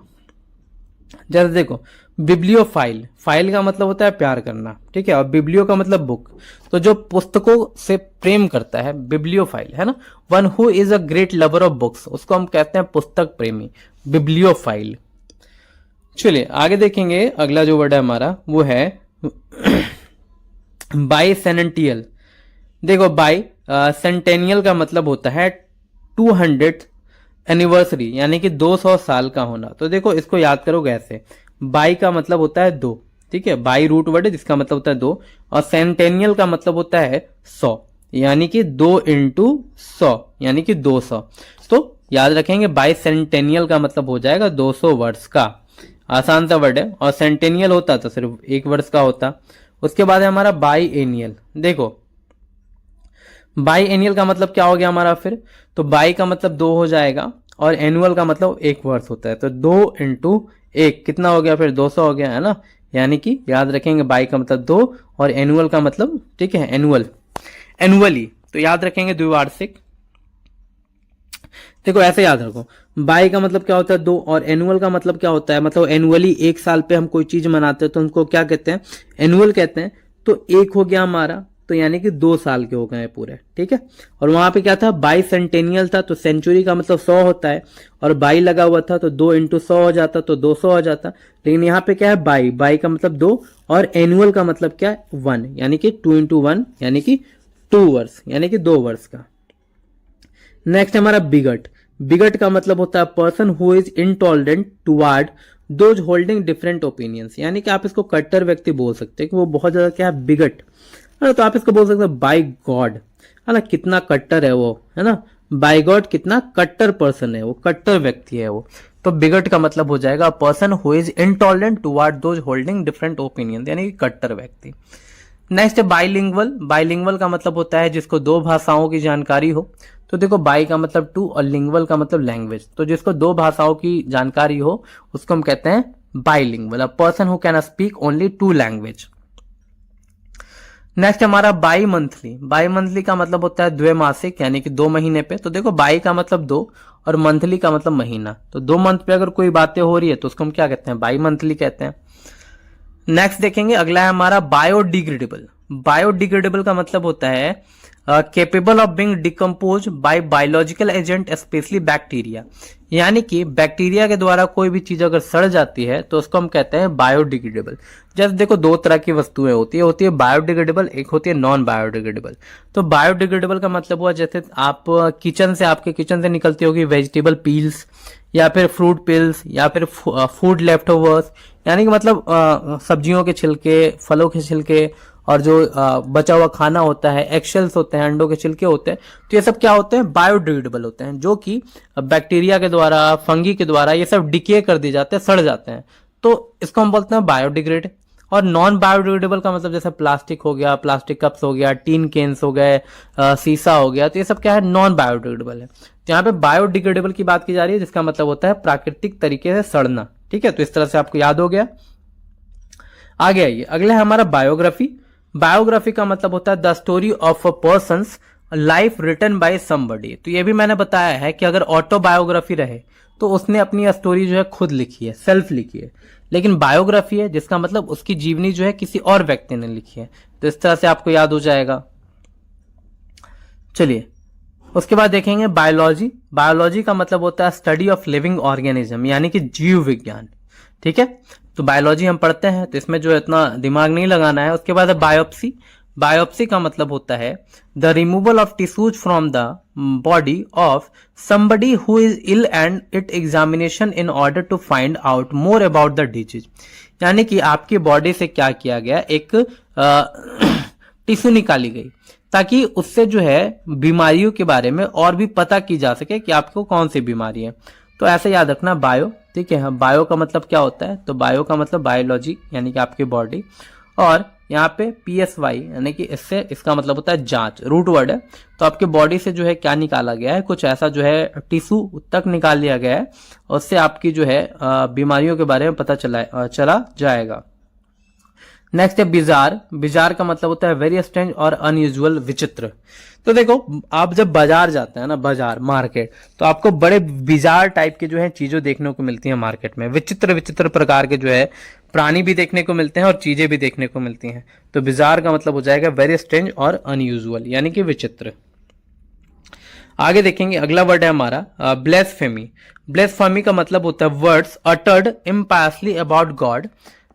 जैसे देखो बिब्लियोफाइल, फाइल का मतलब होता है प्यार करना, ठीक है, और बिब्लियो का मतलब बुक, तो जो पुस्तकों से प्रेम करता है बिब्लियोफाइल है ना। One who is a great lover of books, उसको हम कहते हैं पुस्तक प्रेमी, बिब्लियोफाइल। चलिए आगे देखेंगे, अगला जो वर्ड है हमारा वो है बाईसेनेंटियल। देखो बाई सेंटेनियल का मतलब होता है 200 एनिवर्सरी, यानी कि 200 साल का होना। तो देखो इसको याद करोगे ऐसे, बाई का मतलब होता है 2, ठीक है, बाई रूट वर्ड है जिसका मतलब होता है 2, और सेंटेनियल का मतलब होता है 100, यानी कि 2 इंटू 100 यानी कि 200। तो याद रखेंगे बाई सेंटेनियल का मतलब हो जाएगा 200 वर्ष का। आसान सा वर्ड है, और सेंटेनियल होता तो सिर्फ 1 वर्ष का होता। उसके बाद है हमारा बाई एनियल। देखो बाई एनियल का मतलब क्या हो गया हमारा फिर, तो बाई का मतलब 2 हो जाएगा, और एनुअल का मतलब 1 वर्ष होता है, तो 2 इंटू 1 कितना हो गया फिर 200 हो गया है ना। यानी कि याद रखेंगे बाई का मतलब 2 और एनुअल का मतलब, ठीक है, एनुअल, एनुअली, तो याद रखेंगे द्विवार्षिक। देखो ऐसे याद रखो, बाई का मतलब क्या होता है 2, और एनुअल का मतलब क्या होता है, मतलब एनुअली 1 साल पे हम कोई चीज मनाते हैं तो उनको क्या कहते हैं, एनुअल कहते हैं। तो 1 हो गया हमारा, तो यानी कि 2 साल के हो गए पूरे, ठीक है। और वहां पे क्या था, बाई सेंटेनियल था, तो सेंचुरी का मतलब 100 होता है, और बाई लगा हुआ था तो 2 इंटू 100 हो जाता, तो 200 हो जाता। लेकिन यहाँ पे क्या है, बाई, बाई का मतलब 2, और एनुअल का मतलब क्या है 1, यानी कि 2 इंटू 1 यानी कि 2 वर्ष, यानी कि 2 वर्ष का। नेक्स्ट हमारा बिगट। बिगट का मतलब होता है person who is intolerant toward those holding different opinions, यानी कि आप इसको कट्टर व्यक्ति बोल सकते हैं कि वो बहुत ज्यादा क्या है, बिगट है ना। तो आप इसको बोल सकते हैं बाय गॉड, है ना, कितना कट्टर है वो, है ना, बाय गॉड कितना कट्टर पर्सन है वो, कट्टर व्यक्ति है वो। तो बिगट का मतलब हो जाएगा person who is intolerant toward those holding different opinion, यानी कि कट्टर व्यक्ति। नेक्स्ट है बाइलिंगुअल। बाइलिंगुअल का मतलब होता है जिसको 2 भाषाओं की जानकारी हो। तो देखो बाई का मतलब 2 और लिंगुअल का मतलब लैंग्वेज, तो जिसको 2 भाषाओं की जानकारी हो उसको हम कहते हैं bilingual, a person who can speak only 2 language. Next हमारा बाई मंथली। बाई मंथली का मतलब होता है द्वैमासिक, यानी कि 2 महीने पे। तो देखो बाई का मतलब 2 और मंथली का मतलब महीना, तो 2 मंथ पे अगर कोई बातें हो रही है तो उसको हम क्या कहते हैं, बाई मंथली कहते हैं। नेक्स्ट देखेंगे, अगला है हमारा बायोडिग्रेडेबल। बायोडिग्रेडेबल का मतलब होता है capable of being decompose by biological agent specially bacteria, यानी कि बैक्टीरिया के द्वारा कोई भी चीज अगर सड़ जाती है तो उसको हम कहते हैं बायोडिग्रेडेबल। जैसे देखो 2 तरह की वस्तुएं होती है बायोडिग्रेडेबल, एक होती है नॉन बायोडिग्रेडेबल। तो बायोडिग्रेडेबल का मतलब हुआ जैसे आप आपके किचन से निकलती होगी वेजिटेबल पील्स, या फिर फ्रूट पिल्स, या फिर फूड लेफ्ट ओवर्स, यानी कि मतलब सब्जियों के छिलके, फलों के छिलके, और जो बचा हुआ खाना होता है, एक्शेल्स होते हैं, अंडों के छिलके होते हैं, तो ये सब क्या होते हैं, बायोडिग्रेडेबल होते हैं, जो कि बैक्टीरिया के द्वारा, फंगी के द्वारा ये सब डिके कर दिए जाते हैं, सड़ जाते हैं, तो इसको हम बोलते हैं बायोडिग्रेड। और नॉन बायोडिग्रेडेबल का मतलब जैसे प्लास्टिक हो गया, प्लास्टिक कप्स हो गया, टीन केन्स हो गए, शीशा हो गया, तो ये सब क्या है, नॉन बायोडिग्रेडेबल है। तो यहाँ पे बायोडिग्रेडेबल की बात की जा रही है जिसका मतलब होता है प्राकृतिक तरीके से सड़ना, ठीक है। तो इस तरह से आपको याद हो गया। आगे आइए, अगला है हमारा बायोग्राफी। बायोग्राफी का मतलब होता है the story of a person's life written by somebody. तो ये भी मैंने बताया है कि अगर ऑटोबायोग्राफी रहे तो उसने अपनी स्टोरी जो है खुद लिखी है, सेल्फ लिखी है, लेकिन बायोग्राफी है जिसका मतलब उसकी जीवनी जो है किसी और व्यक्ति ने लिखी है। तो इस तरह से आपको याद हो जाएगा। चलिए उसके बाद देखेंगे बायोलॉजी। बायोलॉजी का मतलब होता है स्टडी ऑफ लिविंग ऑर्गेनिज्म, यानी कि जीव विज्ञान, ठीक है। तो बायोलॉजी हम पढ़ते हैं तो इसमें जो है इतना दिमाग नहीं लगाना है। उसके बाद है बायोप्सी। बायोप्सी का मतलब होता है the removal of tissues from the body of somebody who is ill and it examination in order to find out more about the disease, यानी कि आपकी बॉडी से क्या किया गया, एक टिश्यू निकाली गई ताकि उससे जो है बीमारियों के बारे में और भी पता की जा सके कि आपको कौन सी बीमारी है। तो ऐसे याद रखना बायो, ठीक है। बायो का मतलब क्या होता है, तो बायो का मतलब बायोलॉजी, यानी कि आपकी बॉडी, और यहाँ पे PSY यानी कि इससे इसका मतलब होता है जांच, रूट वर्ड है। तो आपके बॉडी से जो है क्या निकाला गया है, कुछ ऐसा जो है टिश्यू तक निकाल लिया गया है, और उससे आपकी जो है बीमारियों के बारे में पता चला जाएगा। नेक्स्ट है बिजार। बिजार का मतलब होता है वेरी स्ट्रेंज और अनयूजुअल, विचित्र। तो देखो आप जब बाजार जाते हैं ना, बाजार मार्केट, तो आपको बड़े बिजार टाइप के जो है चीजें देखने को मिलती हैं मार्केट में। विचित्र विचित्र प्रकार के जो है प्राणी भी देखने को मिलते हैं और चीजें भी देखने को मिलती हैं। तो बिजार का मतलब हो जाएगा वेरी स्ट्रेंज और अनयूजुअल, यानी कि विचित्र। आगे देखेंगे, अगला वर्ड है हमारा ब्लेसफेमी। ब्लेसफेमी का मतलब होता है words uttered impiously about God,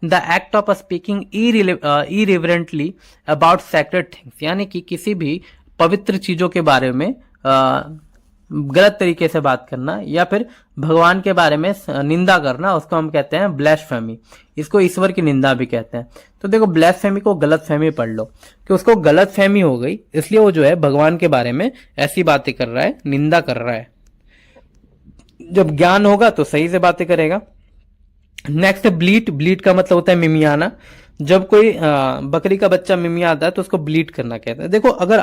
the act of speaking irreverently about sacred things, यानी कि किसी भी पवित्र चीजों के बारे में गलत तरीके से बात करना या फिर भगवान के बारे में निंदा करना, उसको हम कहते हैं ब्लेसफेमी। इसको ईश्वर की निंदा भी कहते हैं। तो देखो ब्लेसफेमी को गलतफहमी पढ़ लो कि उसको गलतफहमी हो गई, इसलिए वो जो है भगवान के बारे में ऐसी बातें कर रहा है, निंदा कर रहा है। जब ज्ञान होगा तो सही से बातें करेगा। नेक्स्ट ब्लीट। ब्लीट का मतलब होता है मिमियाना। जब कोई बकरी का बच्चा मिमियाता है तो उसको ब्लीट करना कहता है। देखो अगर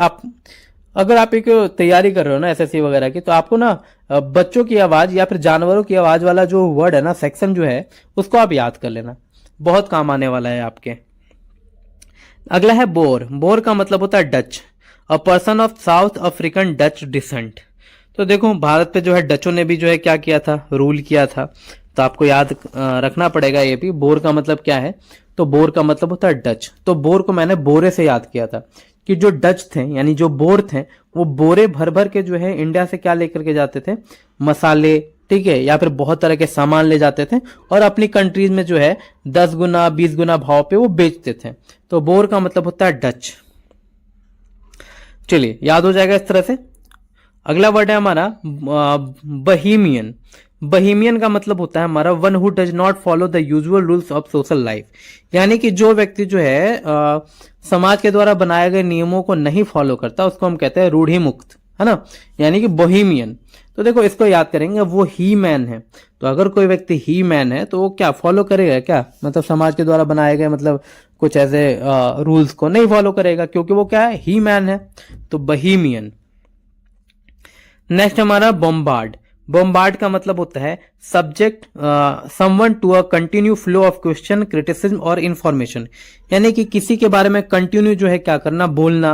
आप एक तैयारी कर रहे हो ना एसएससी वगैरह की, तो आपको ना बच्चों की आवाज या फिर जानवरों की आवाज वाला जो वर्ड है ना, सेक्शन जो है, उसको आप याद कर लेना, बहुत काम आने वाला है आपके। अगला है बोर। बोर का मतलब होता है Dutch, a person of South African Dutch descent. तो देखो भारत पे जो है डचों ने भी जो है क्या किया था, रूल किया था, तो आपको याद रखना पड़ेगा ये भी। बोर का मतलब क्या है, तो बोर का मतलब होता है डच। तो बोर को मैंने बोरे से याद किया था कि जो डच थे यानी जो बोर थे, वो बोरे भर भर के जो है इंडिया से क्या लेकर के जाते थे, मसाले, ठीक है, या फिर बहुत तरह के सामान ले जाते थे और अपनी कंट्रीज में जो है 10 गुना 20 गुना भाव पे वो बेचते थे। तो बोर का मतलब होता है डच। चलिए याद हो जाएगा इस तरह से। अगला वर्ड है हमारा बहीमियन। बहीमियन का मतलब होता है हमारा one who does not follow the usual rules of social life, यानी कि जो व्यक्ति जो है समाज के द्वारा बनाए गए नियमों को नहीं फॉलो करता, उसको हम कहते हैं रूढ़ी मुक्त, है ना, यानी कि बोहेमियन। तो देखो इसको याद करेंगे, वो ही मैन है। तो अगर कोई व्यक्ति ही मैन है तो वो क्या फॉलो करेगा, क्या मतलब समाज के द्वारा बनाए गए मतलब कुछ ऐसे रूल्स को नहीं फॉलो करेगा, क्योंकि वो क्या है, ही मैन है। तो बहीमियन। नेक्स्ट हमारा बॉम्बार्ड। बॉम्बार्ड का मतलब होता है subject someone to a continuous flow of question, criticism और इंफॉर्मेशन, यानी कि किसी के बारे में कंटिन्यू जो है क्या करना, बोलना,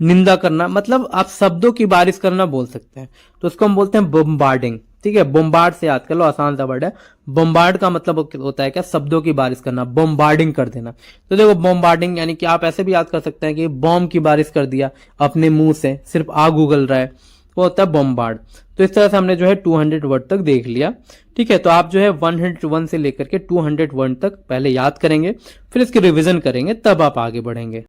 निंदा करना, मतलब आप शब्दों की बारिश करना बोल सकते हैं। तो उसको हम बोलते हैं बॉम्बार्डिंग, ठीक है। बॉम्बार्ड से याद कर लो, आसान सा वर्ड है। बॉम्बार्ड का मतलब होता है क्या, शब्दों की बारिश करना, बॉम्बार्डिंग कर देना। तो देखो बॉम्बार्डिंग यानी कि आप ऐसे भी याद कर सकते हैं कि बॉम्ब की बारिश कर दिया अपने मुंह से, सिर्फ आग उगल रहा है, वो होता है बॉम्बार्ड। तो इस तरह से हमने जो है 200 वर्ड तक देख लिया, ठीक है। तो आप जो है 101 से लेकर के 200 वर्ड तक पहले याद करेंगे, फिर इसकी रिवीजन करेंगे, तब आप आगे बढ़ेंगे।